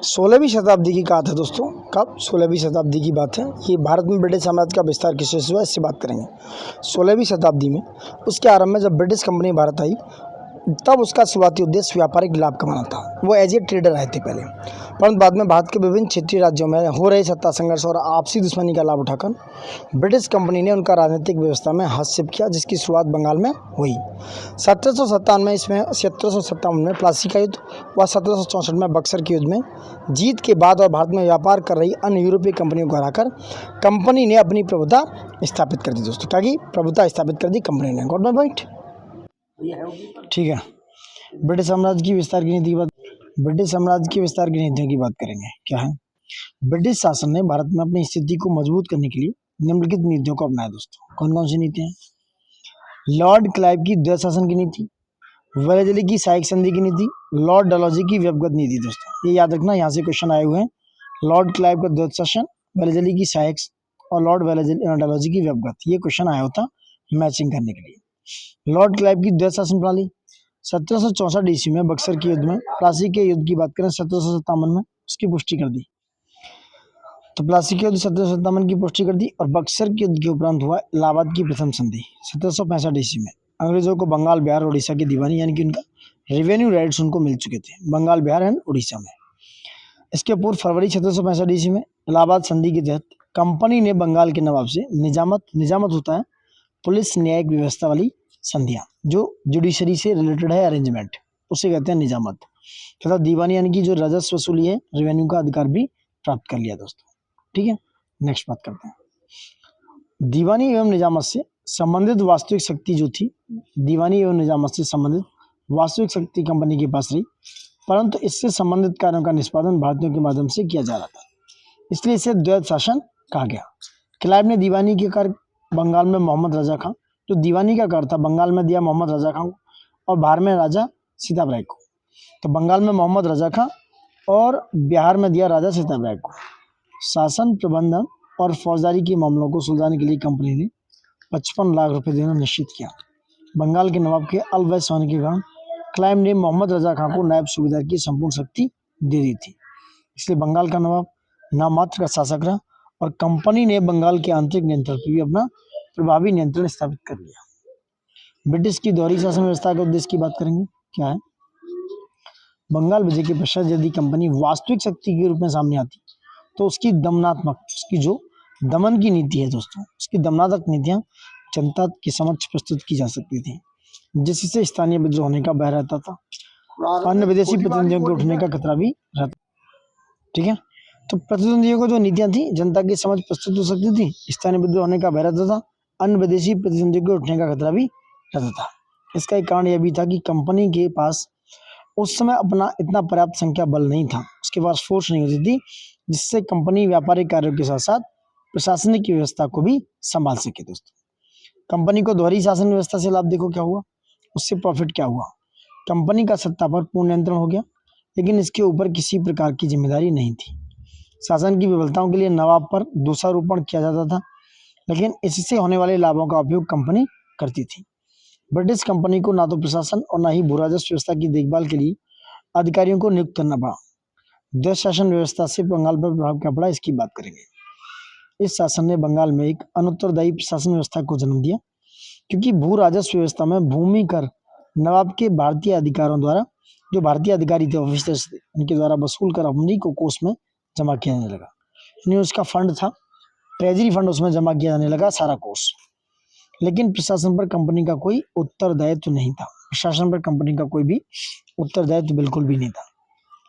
16वीं शताब्दी की बात है दोस्तों। कब? 16वीं शताब्दी की बात है। ये भारत में ब्रिटिश साम्राज्य का विस्तार किससे हुआ, इससे बात करेंगे। 16वीं शताब्दी में उसके आरंभ में जब ब्रिटिश कंपनी भारत आई, तब उसका शुरुआती उद्देश्य व्यापारिक लाभ कमाना था। वो एज ए ट्रेडर आए थे पहले, परंतु बाद में भारत के विभिन्न क्षेत्रीय राज्यों में हो रहे सत्ता संघर्ष और आपसी दुश्मनी का लाभ उठाकर ब्रिटिश कंपनी ने उनका राजनीतिक व्यवस्था में हस्तक्षेप किया, जिसकी शुरुआत बंगाल में हुई। 1757 में प्लासी का युद्ध व 1764 में बक्सर के युद्ध में जीत के बाद और भारत में व्यापार कर रही अन्य यूरोपीय कंपनियों को हराकर कंपनी ने अपनी प्रभुता स्थापित कर दी दोस्तों। क्या की प्रभुता स्थापित कर दी कंपनी ने। Got my point? ठीक है, ब्रिटिश साम्राज्य की विस्तार की नीति की बात। ब्रिटिश साम्राज्य के विस्तार की नीतियों की बात करेंगे। क्या है? ब्रिटिश शासन ने भारत में अपनी स्थिति को मजबूत करने के लिए निम्नलिखित नीतियों को अपनाया दोस्तों। कौन कौन सी नीतियां? लॉर्ड क्लाइव की द्वैत शासन की नीति, वेलेजली की सहायक संधि की नीति, लॉर्ड डलहौजी की व्यवगत नीति दोस्तों। ये याद रखना, यहाँ से क्वेश्चन आए हुए हैं। लॉर्ड क्लाइव का द्वैत शासन, वेलेजली की सहायक और लॉर्ड डलहौजी की व्यवगत, ये क्वेश्चन आया होता मैचिंग करने के लिए। लॉर्ड क्लाइव की द्वैत शासन प्रणाली 1764 ईस्वी में बक्सर के युद्ध में, प्लासी के युद्ध की बात करें 1757 में उसकी पुष्टि कर दी। तो प्लासी के युद्ध 1757 की पुष्टि कर दी, और बक्सर के युद्ध के उपरांत हुआ इलाहाबाद की प्रथम संधि 1765 ईस्वी में। अंग्रेजों को बंगाल, बिहार, उड़ीसा की दीवानी यानी कि उनका रेवेन्यू राइट्स उनको मिल चुके थे बंगाल, बिहार एंड उड़ीसा में। इसके पूर्व फरवरी 1765 ईस्वी में इलाहाबाद संधि के तहत कंपनी ने बंगाल के नवाब से निजामत होता है पुलिस न्यायिक व्यवस्था वाली संधियां, जो जुडिशरी से रिलेटेड है अरेंजमेंट, उसे कहते हैं निजामत, तथा दीवानी यानी कि जो राजस्व वसूली है, रेवेन्यू का अधिकार भी प्राप्त कर लिया दोस्तों। ठीक है, नेक्स्ट बात करते हैं। दीवानी एवं निजामत से संबंधित वास्तविक शक्ति जो थी, दीवानी एवं निजामत से संबंधित वास्तविक शक्ति कंपनी के पास रही, परंतु इससे संबंधित कार्यों का निष्पादन भारतीयों के माध्यम से किया जा रहा था, इसलिए इसे द्वैत शासन कहा गया। क्लाइव ने दीवानी के कार्य बंगाल में मोहम्मद रजा खां, जो दीवानी का कार्य था बंगाल में दिया मोहम्मद रजा खां को, और बिहार में राजा सीताब राय को। तो बंगाल में मोहम्मद रजा खां और बिहार में दिया राजा सीताब राय को। शासन, प्रबंधन और फौजदारी के मामलों को सुलझाने के लिए कंपनी ने 55 लाख रुपए देना निश्चित किया। बंगाल के नवाब के अलवैस होने के कारण क्लाइव ने मोहम्मद रजा खां को नायब सूबेदार की संपूर्ण शक्ति दे दी थी, इसलिए बंगाल का नवाब नाममात्र का शासक रहा, और कंपनी ने बंगाल के आंतरिक नियंत्रण पर भी अपना प्रभावी नियंत्रण स्थापित कर लिया। ब्रिटिश की दोहरी शासन व्यवस्था के उद्देश्य की बात करेंगे। क्या है? बंगाल विजय के पश्चात यदि कंपनी वास्तविक शक्ति के रूप में सामने आती, तो उसकी जो दमन की नीति है दोस्तों, उसकी दमनात्मक नीतियां जनता के समक्ष प्रस्तुत की जा सकती थी, जिससे स्थानीय विद्रोह होने का भय रहता था, अन्य विदेशी प्रतिनिधियों के उठने का खतरा भी रहता। ठीक है, तो प्रतिद्वंदियों को जो नीतियां थी जनता के समक्ष प्रस्तुत हो सकती थी, स्थानीय विद्रोह होने का भय रहता था, अन्य विदेशी प्रतिद्वंदियों के उठने का खतरा भी रहता था। इसका एक कारण यह भी था कि कंपनी के पास उस समय अपना इतना पर्याप्त संख्या बल नहीं था, उसके पास फोर्स नहीं होती थी, जिससे कंपनी व्यापारिक कार्यों के साथ साथ प्रशासनिक व्यवस्था को भी संभाल सके दोस्तों। कंपनी को दोहरी शासन व्यवस्था से लाभ देखो क्या हुआ, उससे प्रॉफिट क्या हुआ। कंपनी का सत्ता पर पूर्ण नियंत्रण हो गया, लेकिन इसके ऊपर किसी प्रकार की जिम्मेदारी नहीं थी। शासन की विफलताओं के लिए नवाब पर दोषारोपण किया जाता था, लेकिन इससे होने वाले लाभों का उपयोग कंपनी करती थी। ब्रिटिश कंपनी को ना तो प्रशासन और ना ही भू राजस्व व्यवस्था की देखभाल के लिए अधिकारियों को नियुक्त करना पड़ा। द्वैत शासन व्यवस्था से बंगाल पर प्रभाव क्या पड़ा, इसकी बात करेंगे। इस शासन ने बंगाल में एक अनुत्तरदायी प्रशासन व्यवस्था को जन्म दिया, क्योंकि भू राजस्व व्यवस्था में भूमि कर नवाब के भारतीय अधिकारों द्वारा, जो भारतीय अधिकारी थे ऑफिसर्स थे, उनके द्वारा वसूल कर अपनी को कोष में जमा किया जाने लगा। यानी उसका फंड था, ट्रेजरी फंड, उसमें जमा किया जाने लगा सारा कोष। लेकिन प्रशासन पर कंपनी का कोई उत्तरदायित्व नहीं था, प्रशासन पर कंपनी का कोई भी उत्तरदायित्व बिल्कुल भी नहीं था।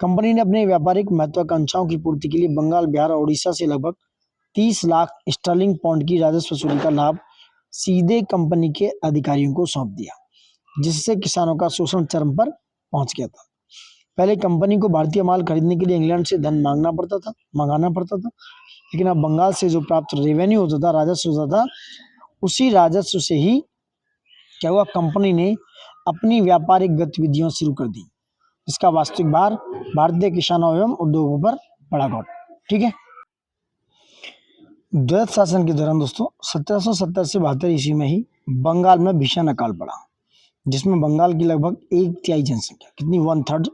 कंपनी ने अपने व्यापारिक महत्वाकांक्षाओं की पूर्ति के लिए बंगाल, बिहार और उड़ीसा से लगभग 30 लाख स्टर्लिंग पाउंड की राजस्व वसूली का लाभ सीधे कंपनी के अधिकारियों को सौंप दिया, जिससे किसानों का शोषण चरम पर पहुंच गया था। पहले कंपनी को भारतीय माल खरीदने के लिए इंग्लैंड से धन मंगाना पड़ता था, लेकिन अब बंगाल से जो प्राप्त रेवेन्यू होता था, राजस्व होता था, उसी राजस्व से ही क्या हुआ, कंपनी ने अपनी व्यापारिक गतिविधियां शुरू कर दी। इसका वास्तविक भार भारतीय किसानों एवं उद्योगों पर पड़ा गौर। ठीक है। द्वैत शासन के दौरान दोस्तों 1770 से 72 ईस्वी में ही बंगाल में भीषण अकाल पड़ा, जिसमें बंगाल की लगभग 1/3 जनसंख्या, कितनी, 1/3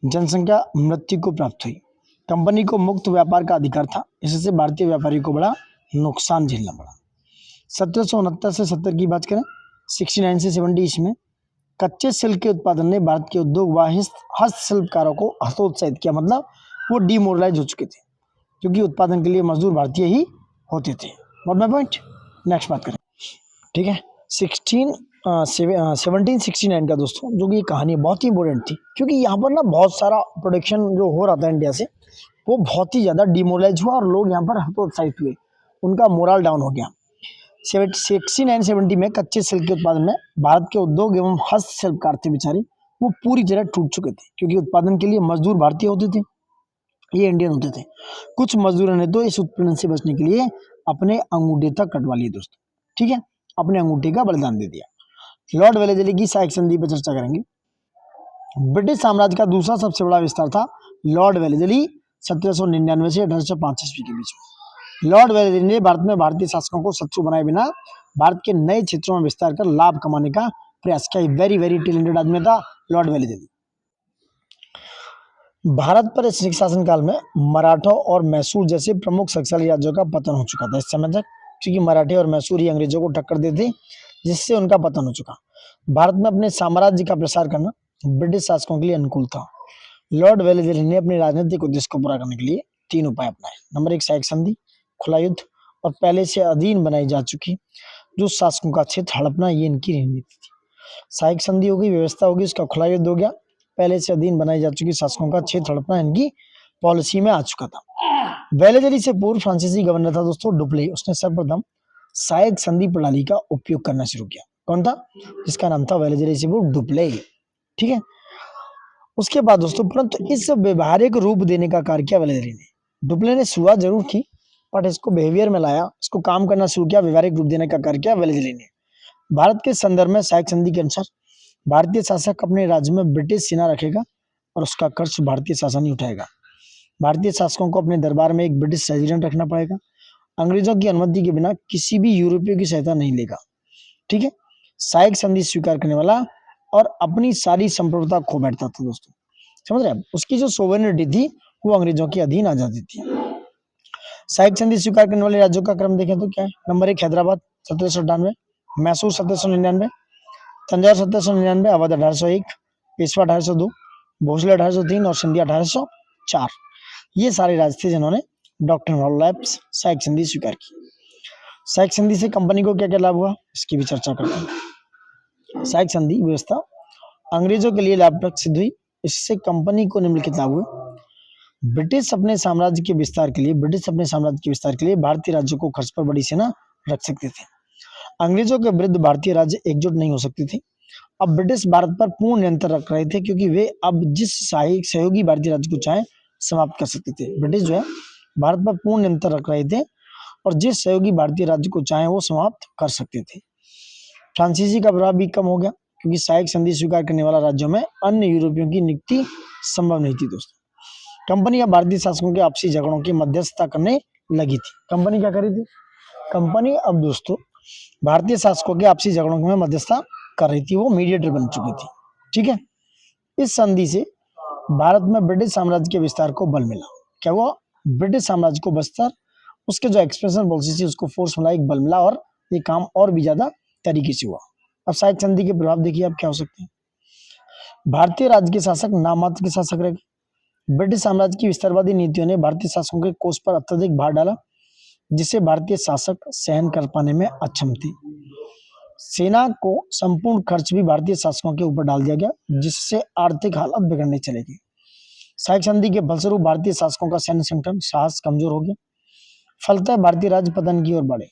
जनसंख्या मृत्यु को प्राप्त हुई। कंपनी को मुक्त व्यापार का अधिकार था, इससे भारतीय व्यापारियों को बड़ा नुकसान झेलना पड़ा। 1769 से 70 की बात करें, 69 से 70 ईस्वी में कच्चे सिल्क के उत्पादन ने भारत के उद्योग व हस्तशिल्पकारों को हतोत्साहित किया, मतलब वो डिमोरलाइज हो चुके थे, क्योंकि उत्पादन के लिए मजदूर भारतीय ही होते थे। व्हाट माय पॉइंट, नेक्स्ट बात करें। ठीक है। 1769 का दोस्तों जो कि ये कहानी बहुत ही इंपॉर्टेंट थी, क्योंकि यहाँ पर ना बहुत सारा प्रोडक्शन जो हो रहा था इंडिया से, वो बहुत ही ज़्यादा डिमोरलाइज हुआ और लोग यहाँ पर हतोत्साहित हुए, उनका मोरल डाउन हो गया। 69-70 में कच्चे सिल्क के उत्पादन में भारत के उद्योग एवं हस्तशिल्पकार थे बेचारे, वो पूरी तरह टूट चुके थे, क्योंकि उत्पादन के लिए मजदूर भारतीय होते थे, ये इंडियन होते थे। कुछ मजदूरों ने तो इस उत्पीड़न से बचने के लिए अपने अंगूठे तक कटवा लिए दोस्तों। ठीक है, अपने अंगूठे का बलिदान दे दिया। लॉर्ड वेलेस्ली की सहायक संधि पर चर्चा करेंगे। ब्रिटिश साम्राज्य का दूसरा सबसे बड़ा विस्तार था लॉर्ड वेलेस्ली 1799 से 1805 ईस्वी के बीच में। लॉर्ड वेलेस्ली ने भारत में भारतीय शासकों को शत्रु बनाए बिना भारत के नए क्षेत्रों में विस्तार कर लाभ कमाने का प्रयास किया। वेरी वेरी टैलेंटेड आदमी था लॉर्ड वेलेस्ली। भारत पर इस शासन काल में मराठों और मैसूर जैसे प्रमुख शक्तिशाली राज्यों का पतन हो चुका था इस समय तक, क्योंकि मराठे और मैसूर ही अंग्रेजों को टक्कर देते, जिससे उनका पतन हो चुका। भारत में अपने साम्राज्य का प्रसार करना ब्रिटिश शासकों के लिए अनुकूल था। लॉर्ड वेलेस्ली ने अपने राजनीतिक उद्देश्य को पूरा करने के लिए 3 उपाय अपनाए। नंबर 1, सहायक संधि, खुला युद्ध और पहले से अधीन बनाई जा चुकी जो शासकों का क्षेत्र हड़पना, ये इनकी रणनीति थी। सहायक संधि हो गई, व्यवस्था होगी, उसका खुला युद्ध हो गया, पहले से अधीन बनाई जा चुकी शासकों का क्षेत्र हड़पना इनकी पॉलिसी में आ चुका था। वेलेस्ली से पूर्व फ्रांसीसी गवर्नर था दोस्तों डुप्ले, उसने सर्वप्रथम सहायक संधि प्रणाली का उपयोग करना शुरू किया। कौन था? जिसका नाम था वेलेस्ली से पूर्व डुप्ले। ठीक है। उसके बाद दोस्तों परंतु इस व्यवहारिक रूप देने का कार्य किया वेलेस्ली ने। डुप्ले ने शुरुआत जरूर की, बट इसको बिहेवियर में लाया, इसको काम करना शुरू किया, व्यवहारिक रूप देने का कार्य किया वेलेस्ली ने। भारत के संदर्भ में सहायक संधि के अनुसार भारतीय शासक अपने राज्य में ब्रिटिश सेना रखेगा और उसका खर्च भारतीय शासन ही उठाएगा। भारतीय शासकों को अपने दरबार में एक ब्रिटिश रेजिडेंट रखना पड़ेगा। अंग्रेजों की अनुमति के बिना किसी भी यूरोपीय की सहायता नहीं लेगा। ठीक है। सहायक संधि स्वीकार करने वाला और अपनी सारी संप्रभुता खो बैठता था दोस्तों, समझ रहे हैं? उसकी जो सोवरेनिटी थी वो अंग्रेजों के अधीन आ जाती थी। सहायक संधि स्वीकार करने वाले राज्यों का क्रम देखें तो क्या है? नंबर 1, हैदराबाद 1798, मैसूर 1799, तंजावुर 1799, अवध 1801, पेशवा 1802, भोसले 1803 और सिंधिया 1804। ये सारे राज्य थे जिन्होंने डॉक्ट्रिन ऑफ लैप्स सहायक संधि स्वीकार की। सहायक संधि से कंपनी को क्या क्या लाभ हुआ, इसकी भी चर्चा करते हैं। सहायक संधि व्यवस्था अंग्रेजों के लिए लाभप्रद सिद्ध हुई। इससे कंपनी को निम्नलिखित लाभ हुए। ब्रिटिश अपने साम्राज्य के विस्तार के लिए भारतीय राज्यों को खर्च पर बड़ी सेना रख सकते थे। अंग्रेजों के विरुद्ध भारतीय राज्य एकजुट नहीं हो सकते थे। अब ब्रिटिश भारत पर पूर्ण नियंत्रण रख रहे थे, क्योंकि वे अब जिस सहयोगी भारतीय राज्य को चाहे समाप्त कर सकते थे। ब्रिटिश जो है भारत पर पूर्ण नियंत्रण रख रहे थे और जिस सहयोगी भारतीय राज्य को चाहे वो समाप्त कर सकते थे। फ्रांसीसी का प्रभाव भी कम हो गया, क्योंकि सहायक संधि स्वीकार करने वाला राज्यों में अन्य यूरोपियों की नियुक्ति संभव नहीं थी दोस्तों। कंपनी अब भारतीय शासकों के आपसी झगड़ों की मध्यस्थता करने लगी थी। कंपनी क्या करी थी? कंपनी अब दोस्तों भारतीय शासकों के आपसी झगड़ों में मध्यस्थता कर रही थी, वो मीडिएटर बन चुकी थी। ठीक है। इस संधि से भारत में ब्रिटिश साम्राज्य के विस्तार को बल मिला। क्या हुआ? ब्रिटिश साम्राज्य को बस्तर, उसके जो एक्सपेंशन पॉलिसी थी उसको फोर्स मिला, एक बल मिला और ये काम और भी ज्यादा तरीके से हुआ। अब सहायक संधि के प्रभाव देखिए अब क्या हो सकते हैं। भारतीय राज्य के शासक नाम मात्र के शासक रहे। ब्रिटिश साम्राज्य की विस्तारवादी नीतियों ने भारतीय शासकों के कोष पर अत्यधिक भार डाला, जिसे भारतीय शासक सहन कर पाने में अक्षम थे। सेना को संपूर्ण खर्च भी भारतीय शासकों के ऊपर डाल दिया गया, जिससे आर्थिक हालत बिगड़ने चले गई। सहायक संधि के फलस्वरूप भारतीय शासकों का सैन्य संगठन साहस कमजोर हो गया, फलतः भारतीय राज्य पतन की ओर बढ़े।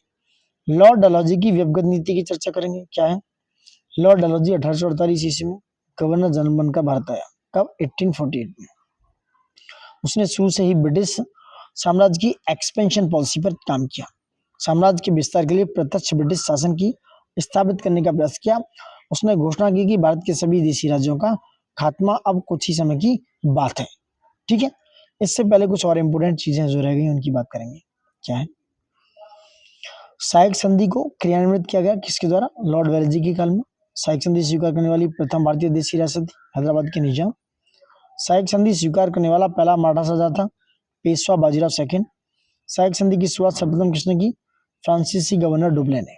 लॉर्ड डलहौजी की व्यवगत नीति की चर्चा करेंगे। क्या है? लॉर्ड डलहौजी 1848 ईस्वी में गवर्नर जनरल बनकर भारत आया। कब? 1848 में। उसने शुरू से ही ब्रिटिश साम्राज्य की एक्सपेंशन पॉलिसी पर काम किया। साम्राज्य के विस्तार के लिए प्रत्यक्ष ब्रिटिश शासन की स्थापित करने का प्रयास किया। उसने घोषणा की कि भारत के सभी देशी राज्यों का खात्मा अब कुछ ही समय की बात है। ठीक है, इससे पहले कुछ और इम्पोर्टेंट चीजें जो रह गई उनकी बात करेंगे। क्या है? साइक संधि को क्रियान्वित किया गया किसके द्वारा? लॉर्ड वेलेस्ली के काल में। साइक संधि स्वीकार करने वाली प्रथम भारतीय देशी रियासत थी हैदराबाद के निजाम। साइक संधि स्वीकार करने वाला पहला मराठा शासक था पेशवा बाजीराव सेकंड। साइक संधि की शुरुआत सर्वप्रथम किसने की? फ्रांसीसी गवर्नर डुप्ले ने।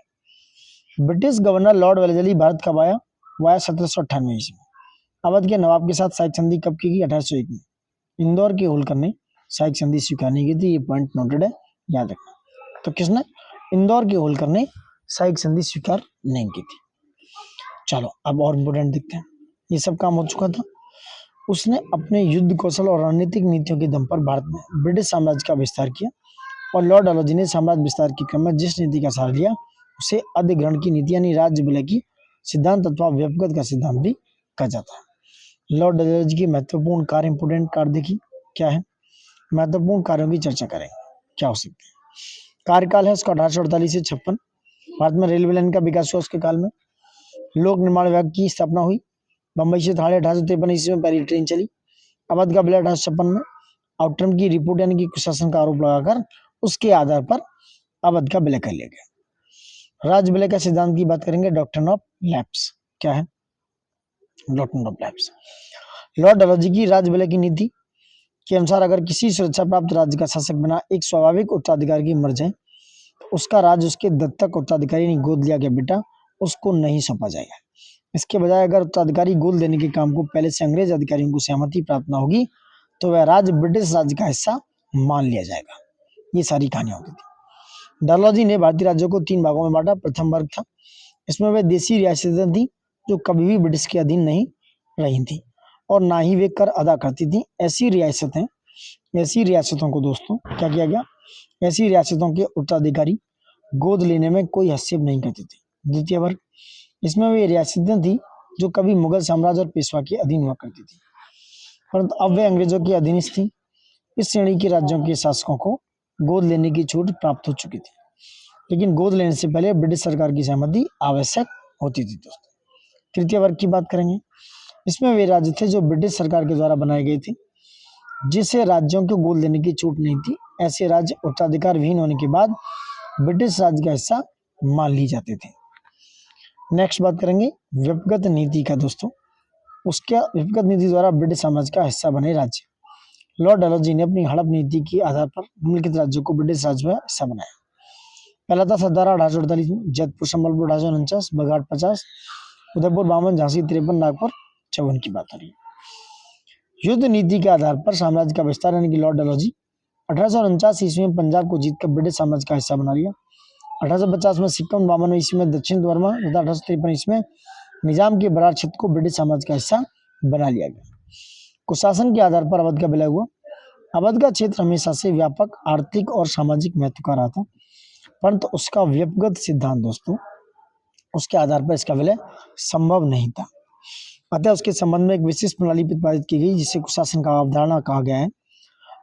British governor Lord Wellesley Bharat कब आया? वो आया 1798 ईस्वी में। अवध के नवाब के साथ साइक संधि कब की गई? 1801 में। इंदौर के होलकर ने साइक संधि स्वीकार नहीं की थी, ये पॉइंट नोटेड है, याद रखना। तो किसने? इंदौर के होलकर ने साइक संधि स्वीकार नहीं की थी। चलो अब और इम्पोर्टेंट देखते हैं। ये सब काम हो चुका था। उसने अपने युद्ध कौशल और रणनीतिक नीतियों के दम पर भारत में ब्रिटिश साम्राज्य का विस्तार किया और लॉर्ड डलहौजी ने साम्राज्य विस्तार के क्रम में जिस नीति का सहारा लिया उसे अधिग्रहण की नीति यानी राज्य विलय की सिद्धांत अथवा व्यक्तिगत का सिद्धांत भी कहा जाता है। लॉर्ड डलहौजी की महत्वपूर्ण कार्य, इंपोर्टेंट कार्य देखिए क्या है। महत्वपूर्ण कार्यों की चर्चा करेंगे, क्या हो सकते हैं। कार्यकाल है उसका 1848 से 56। भारत में रेलवे लाइन का विकास हुआ उसके काल में। लोक निर्माण विभाग की स्थापना हुई। बम्बई से थाने 1853 ईस्वी में पहली ट्रेन चली। अवध का विलय 1856 में। आउटरम की रिपोर्ट यानी कि कुशासन का आरोप लगाकर उसके आधार पर अवध का विलय कर लिया गया। राज्य विलय का सिद्धांत की बात करेंगे, डॉक्ट्रिन ऑफ लैप्स। क्या है? Doctrine of lapse. Lord Dalhousie की राज्य विलय की नीति के अनुसार अगर किसी सुरक्षा प्राप्त राज्य का शासक बना एक स्वाभाविक उत्तराधिकारी की मर जाए तो उसका राज्य उसके दत्तक उत्तराधिकारी ने गोद लिया गया बेटा उसको नहीं सौंपा जाएगा। इसके बजाय अगर उत्तराधिकारी गोद लेने के काम को पहले से अंग्रेज अधिकारियों को सहमति प्राप्त न होगी तो वह राज्य ब्रिटिश राज्य का हिस्सा मान लिया जाएगा। ये सारी कहानियां होती थी। डलहौजी ने भारतीय राज्यों को 3 भागों में बांटा। प्रथम वर्ग था, इसमें वे देशी रियासतें थी जो कभी भी ब्रिटिश के अधीन नहीं रही थी और ना ही वे कर अदा करती थी। ऐसी रियासतों को दोस्तों क्या किया गया? ऐसी रियासतों के उत्तराधिकारी गोद लेने में कोई हस्तक्षेप नहीं करते थे। द्वितीय वर्ग, इसमें वे रियासतें थी जो कभी मुगल साम्राज्य और पेशवा के अधीन हुआ करती थी परंतु अब वे अंग्रेजों की अधीनस्थ थी। इस श्रेणी के राज्यों के शासकों को गोद लेने की छूट प्राप्त हो चुकी थी, लेकिन गोद लेने से पहले ब्रिटिश सरकार की सहमति आवश्यक होती थी। दोस्तों तृतीय वर्ग की बात करेंगे। इसमें वे राज्य थे जो ब्रिटिश सरकार के द्वारा बनाए गए थे, जिसे राज्यों को गोद लेने की छूट नहीं थी। ऐसे राज्य उत्तराधिकार विहीन होने के बाद ब्रिटिश राज्य का हिस्सा मान लिए जाते थे। नेक्स्ट बात करेंगे व्यक्तिगत नीति का। दोस्तों उसके व्यक्तिगत नीति द्वारा ब्रिटिश साम्राज्य का हिस्सा बने राज्य। लॉर्ड डलहौजी ने अपनी हड़प नीति के आधार पर निम्नलिखित राज्यों को ब्रिटिश राज्य में हिस्सा बनाया। पहला था सरदारा 1848 में, जयपुर संबलपुर 1849, बघाट 50, उदयपुर 52, झांसी 53, नागपुर 54 की बात हो रही है। युद्ध नीति के आधार पर साम्राज्य का विस्तार यानी कि लॉर्ड डलहौजी 1849 ईस्वी में पंजाब को जीतकर ब्रिटिश साम्राज्य का हिस्सा बना लिया। 1850 में सिक्किम, 52 ईस्वी में दक्षिण बर्मा तथा 1853 ईस्वी में निजाम के बरार क्षेत्र को ब्रिटिश साम्राज्य का हिस्सा बना लिया गया। कुशासन के आधार पर अवध का विलय हुआ। अवध का क्षेत्र हमेशा से व्यापक आर्थिक और सामाजिक महत्व का रहा था, परंतु उसका व्यक्तिगत सिद्धांत दोस्तों उसके आधार पर इसका विलय संभव नहीं था। अतः उसके संबंध में एक विशेष प्रणाली प्रतिपादित की गई जिसे कुशासन का अवधारणा कहा गया है।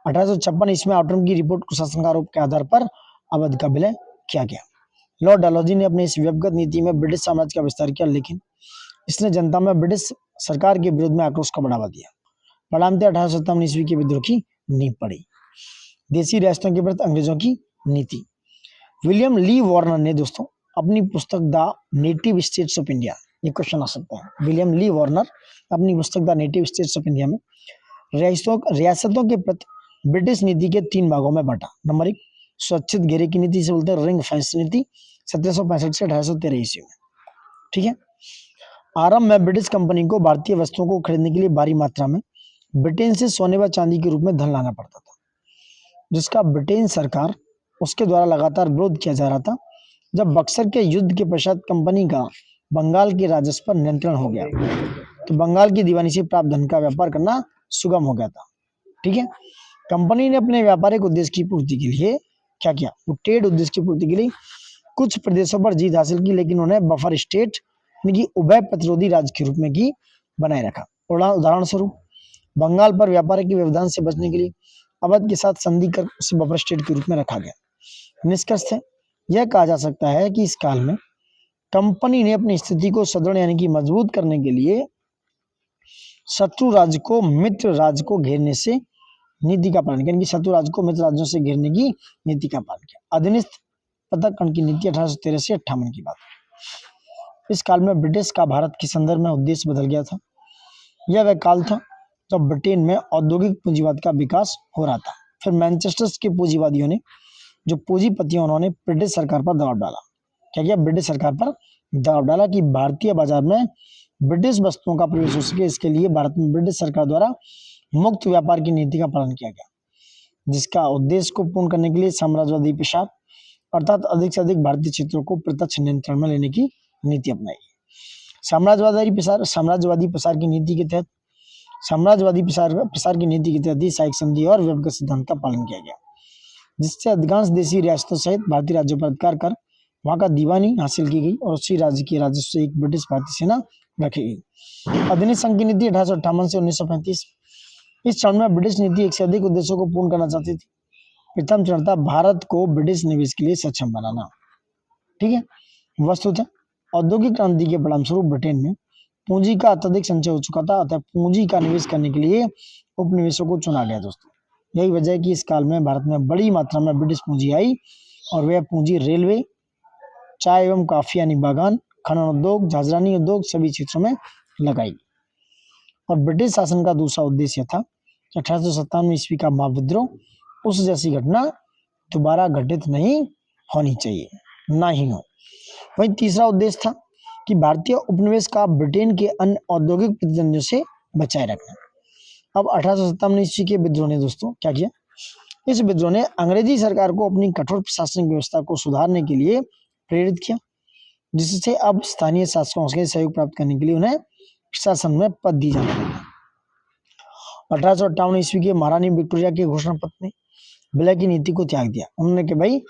1856 ईस्वी में आउटरम की रिपोर्ट कुशासन का आरोप के आधार पर अवध का विलय किया गया। लॉर्ड डलहौजी ने अपनी इस व्यक्तिगत नीति में ब्रिटिश साम्राज्य का विस्तार किया, लेकिन इसने जनता में ब्रिटिश सरकार के विरोध में आक्रोश का बढ़ावा दिया। परिणामतः 1857 ईस्वी के विद्रोह की नींव पड़ी। देशी रियासतों के प्रति अंग्रेजों की नीति। विलियम ली वार्नर ने दोस्तों अपनी पुस्तक the native states of India, ये क्वेश्चन आ सकता है, विलियम ली वार्नर अपनी पुस्तक the native states of India में रियासतों के प्रति ब्रिटिश नीति के 3 भागों में बांटा। नंबर 1 स्वच्छित घेरे की नीति से बोलते हैं रिंग फेंस नीति, 1765 से 1813 ईस्वी में। ठीक है। आरंभ में ब्रिटिश कंपनी को भारतीय वस्तुओं को खरीदने के लिए भारी मात्रा में ब्रिटेन से सोने व चांदी के रूप में धन लाना पड़ता था, जिसका ब्रिटेन सरकार उसके द्वारा लगातार विरोध किया जा रहा था। जब बक्सर के युद्ध के पश्चात कंपनी का बंगाल के राजस्व पर नियंत्रण हो गया तो बंगाल की दीवानी से प्राप्त धन का व्यापार करना सुगम हो गया था। ठीक है। कंपनी ने अपने व्यापारिक उद्देश्य की पूर्ति के लिए क्या किया? वो ट्रेड उद्देश्य की पूर्ति के लिए कुछ प्रदेशों पर जीत हासिल की, लेकिन उन्हें बफर स्टेट यानी कि उभय प्रतिरोधी राज्य के रूप में की बनाए रखा। उदाहरण स्वरूप बंगाल पर व्यापार के व्यवधान से बचने के लिए अवध के साथ संधि कर उसे बफर स्टेट के रूप में रखा गया। निष्कर्ष है यह कहा जा सकता है कि इस काल में कंपनी ने अपनी स्थिति को सुदृढ़ यानी कि मजबूत करने के लिए शत्रु राज्य को मित्र राज्य को घेरने से नीति का पालन किया, शत्रु राज्य को मित्र राज्यों से घेरने की नीति का पालन किया। अधीनस्थ पथकन की नीति 1813 से 58 की बात है। इस काल में ब्रिटिश का भारत के संदर्भ में उद्देश्य बदल गया था। यह वह काल था जब ब्रिटेन में औद्योगिक पूंजीवाद का विकास हो रहा था। फिर मैनचेस्टर के पूंजीवादियों ने जो पूंजीपतियों उन्होंने ब्रिटिश सरकार पर दबाव डाला। क्या किया? ब्रिटिश सरकार पर दबाव डाला कि भारतीय बाजार में ब्रिटिश वस्तुओं का प्रवेश हो सके। इसके लिए भारत में ब्रिटिश सरकार द्वारा मुक्त व्यापार की नीति का पालन किया गया, जिसका उद्देश्य को पूर्ण करने के लिए साम्राज्यवादी प्रसार अर्थात अधिक से अधिक भारतीय क्षेत्रों को प्रत्यक्ष नियंत्रण में लेने की नीति अपनाई। साम्राज्यवादी प्रसार की नीति के तहत की नीति के तहत साइक संधि और व्यवगत सिद्धांत का पालन किया गया, जिससे अधिकांश देशी रियासतों सहित भारतीय राज्यों पर अधिकार कर वहां का दीवानी हासिल की गई और उसी राज्य के राजस्व से एक ब्रिटिश भारतीय सेना रखी गई। आधुनिक संघ की नीति 1858 से 1935। इस चरण में ब्रिटिश नीति एक से अधिक उद्देश्यों को पूर्ण करना चाहती थी। प्रथम चरण था भारत को ब्रिटिश निवेश के लिए सक्षम बनाना। ठीक है, वस्तुतः औद्योगिक क्रांति के परिणामस्वरूप ब्रिटेन में पूंजी का अत्यधिक संचय हो चुका था, अतः पूंजी का निवेश करने के लिए उपनिवेशों को चुना गया। दोस्तों, यही वजह है कि इस काल में भारत में बड़ी मात्रा में ब्रिटिश पूंजी आई और वह पूंजी रेलवे, चाय एवं कॉफी यानी बागान, खनन उद्योग, झांझरानी उद्योग सभी क्षेत्रों में लगाई। और ब्रिटिश शासन का दूसरा उद्देश्य था कि 1857 ईस्वी का महाविद्रोह उस जैसी घटना दोबारा घटित नहीं होनी चाहिए, ना ही हो। वहीं तीसरा उद्देश्य था कि भारतीय उपनिवेश का ब्रिटेन के अन्य औद्योगिक प्रतिद्वंदियों से बचाए रखना। अब 1857 ईस्वी के विद्रोह ने दोस्तों क्या किया? इस विद्रोह ने अंग्रेजी सरकार को अपनी कठोर प्रशासनिक व्यवस्था को सुधारने के लिए प्रेरित किया, जिससे अब स्थानीय शासकों से सहयोग प्राप्त करने के लिए उन्हें प्रशासन में पद दी जाने लगी। 1858 ईस्वी के महारानी विक्टोरिया के घोषणा पत्र ने विलय की नीति को त्याग दिया। उन्होंने कि भाई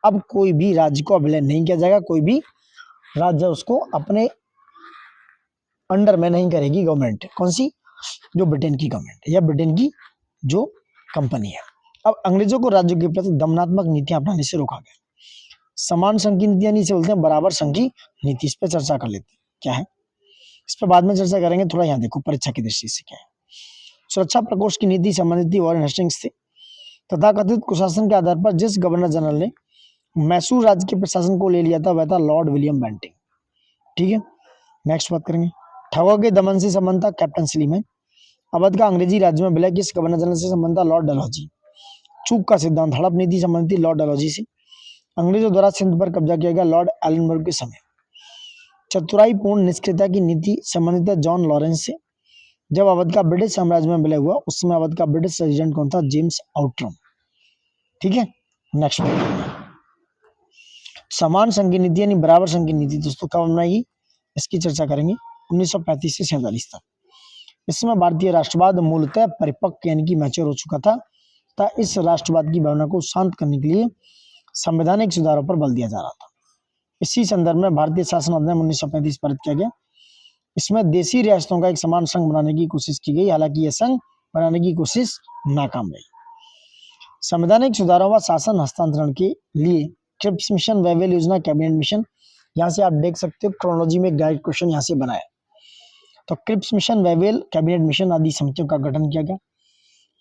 अब कोई भी राज्य को विलय नहीं किया जाएगा, कोई भी राज्य उसको अपने अंडर में नहीं करेगी गवर्नमेंट। कौन सी? जो ब्रिटेन की गवर्नमेंट या ब्रिटेन की जो कंपनी है। अब अंग्रेजों को राज्यों के प्रति दमनात्मक नीतियां अपनाने से रोका गया। समान संघ की नीतियां नहीं बोलते हैं, बराबर संघ की नीति। इस पर चर्चा कर लेते हैं क्या है, इस पर बाद में चर्चा करेंगे। थोड़ा यहाँ देखो परीक्षा की दृष्टि से क्या है। सुरक्षा प्रकोष्ठ की नीति संबंधित थी वॉरेन हेस्टिंग्स से। तथाकथित कुशासन के आधार पर जिस गवर्नर जनरल ने मैसूर राज्य के प्रशासन को ले लिया था वह था लॉर्ड विलियम बेंटिंग। ठीक है, नेक्स्ट बात करेंगे। ठगों के दमन से संबंध था कैप्टन स्लीमैन। अवध का अंग्रेजी राज्य में विलय किस गवर्नर जनरल से संबंध था? लॉर्ड डलहौजी। चूक का सिद्धांत हड़प नीति संबंधित थी लॉर्ड डलहौजी से। अंग्रेजों द्वारा सिंध पर कब्जा किया गया लॉर्ड एलनबर्ग के समय। चतुराईपूर्ण निष्क्रियता की नीति संबंधित है जॉन लॉरेंस से। जब अवध का ब्रिटिश साम्राज्य में विलय हुआ उस समय अवध का ब्रिटिश रेजिडेंट कौन था? James Outram. ठीक है, नेक्स्ट समान संघ की नीति यानी बराबर संघ की नीति दोस्तों कब बनाई? इसकी चर्चा करेंगे 1935 से 47 तक। इसमें भारतीय राष्ट्रवाद मूलतः परिपक्व यानी कि मैच्योर हो चुका था। इस राष्ट्रवाद की भावना को शांत करने के लिए संवैधानिक सुधारों पर बल दिया जा रहा था। इसी संदर्भ में भारतीय शासन अधिनियम 1935 पारित किया गया। इसमें देशी रियासतों का एक समान संघ बनाने की कोशिश की गई, हालांकि यह संघ बनाने की कोशिश नाकाम रही। संवैधानिक सुधारों व शासन हस्तांतरण के लिए क्रिप्स मिशन, वेवेल योजना, कैबिनेट मिशन, यहाँ से आप देख सकते हो क्रोनोलॉजी में गाइड क्वेश्चन यहाँ से बनाया। तो Cripps mission, Wavell, cabinet mission आदि समितियों का गठन किया गया।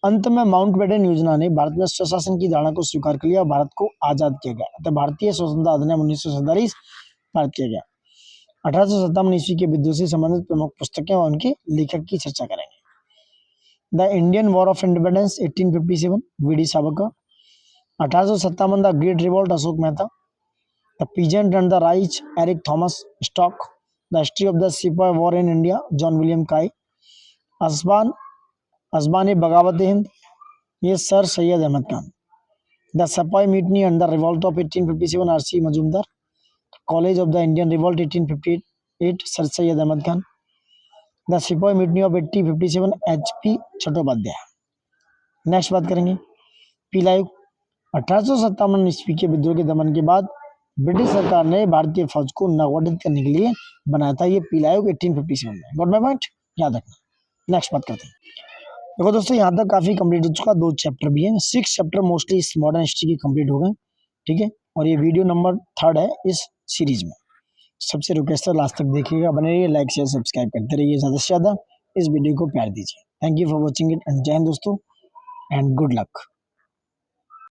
अंत में माउंटबेटन योजना ने भारत में स्वशासन की धारणा को स्वीकार कर लिया और भारत को आजाद किया गया। अतः भारतीय स्वतंत्रता अधिनियम 1947 पारित किया गया। 1857 ईस्वी के विद्रोह से संबंधित प्रमुख पुस्तकें और उनके लेखक की चर्चा करेंगे। The Indian war of independence 1857 V D. Savarkar. 1857 the great revolt Ashok Mehta. The peasant and the rise Eric Thomas Stock. The history of the sipahi war in India John William Kaye. Asbab Baghawat Hind, ये sir Syed Ahmad Khan. The sepoy mutiny and the revolt of 1857 R C. Majumdar. Causes of the Indian revolt 1858 sir Syed Ahmad Khan. The sipahi mutiny of 1857 HP. Chattopadhyay. Next बात करेंगे पीला युग। 1857 ईस्वी के विद्रोह के दमन के बाद ब्रिटिश सरकार ने भारतीय फौज को नवगठित करने के लिए बनाया था ये पीला युग 1857 में। Got my point? याद रखना। नेक्स्ट बात करते हैं देखो दोस्तों, यहाँ तक काफ़ी कंप्लीट हो चुका, 2 चैप्टर भी हैं, 6 चैप्टर मोस्टली इस मॉडर्न हिस्ट्री के कंप्लीट हो गए, ठीक है। और ये वीडियो नंबर 3rd है इस सीरीज में। सबसे रिक्वेस्ट है लास्ट तक देखिएगा, बने रहिए, लाइक शेयर सब्सक्राइब करते रहिए, ज़्यादा से ज़्यादा इस वीडियो को प्यार दीजिए। Thank you for watching it and जय हिंद दोस्तों एंड गुड लक।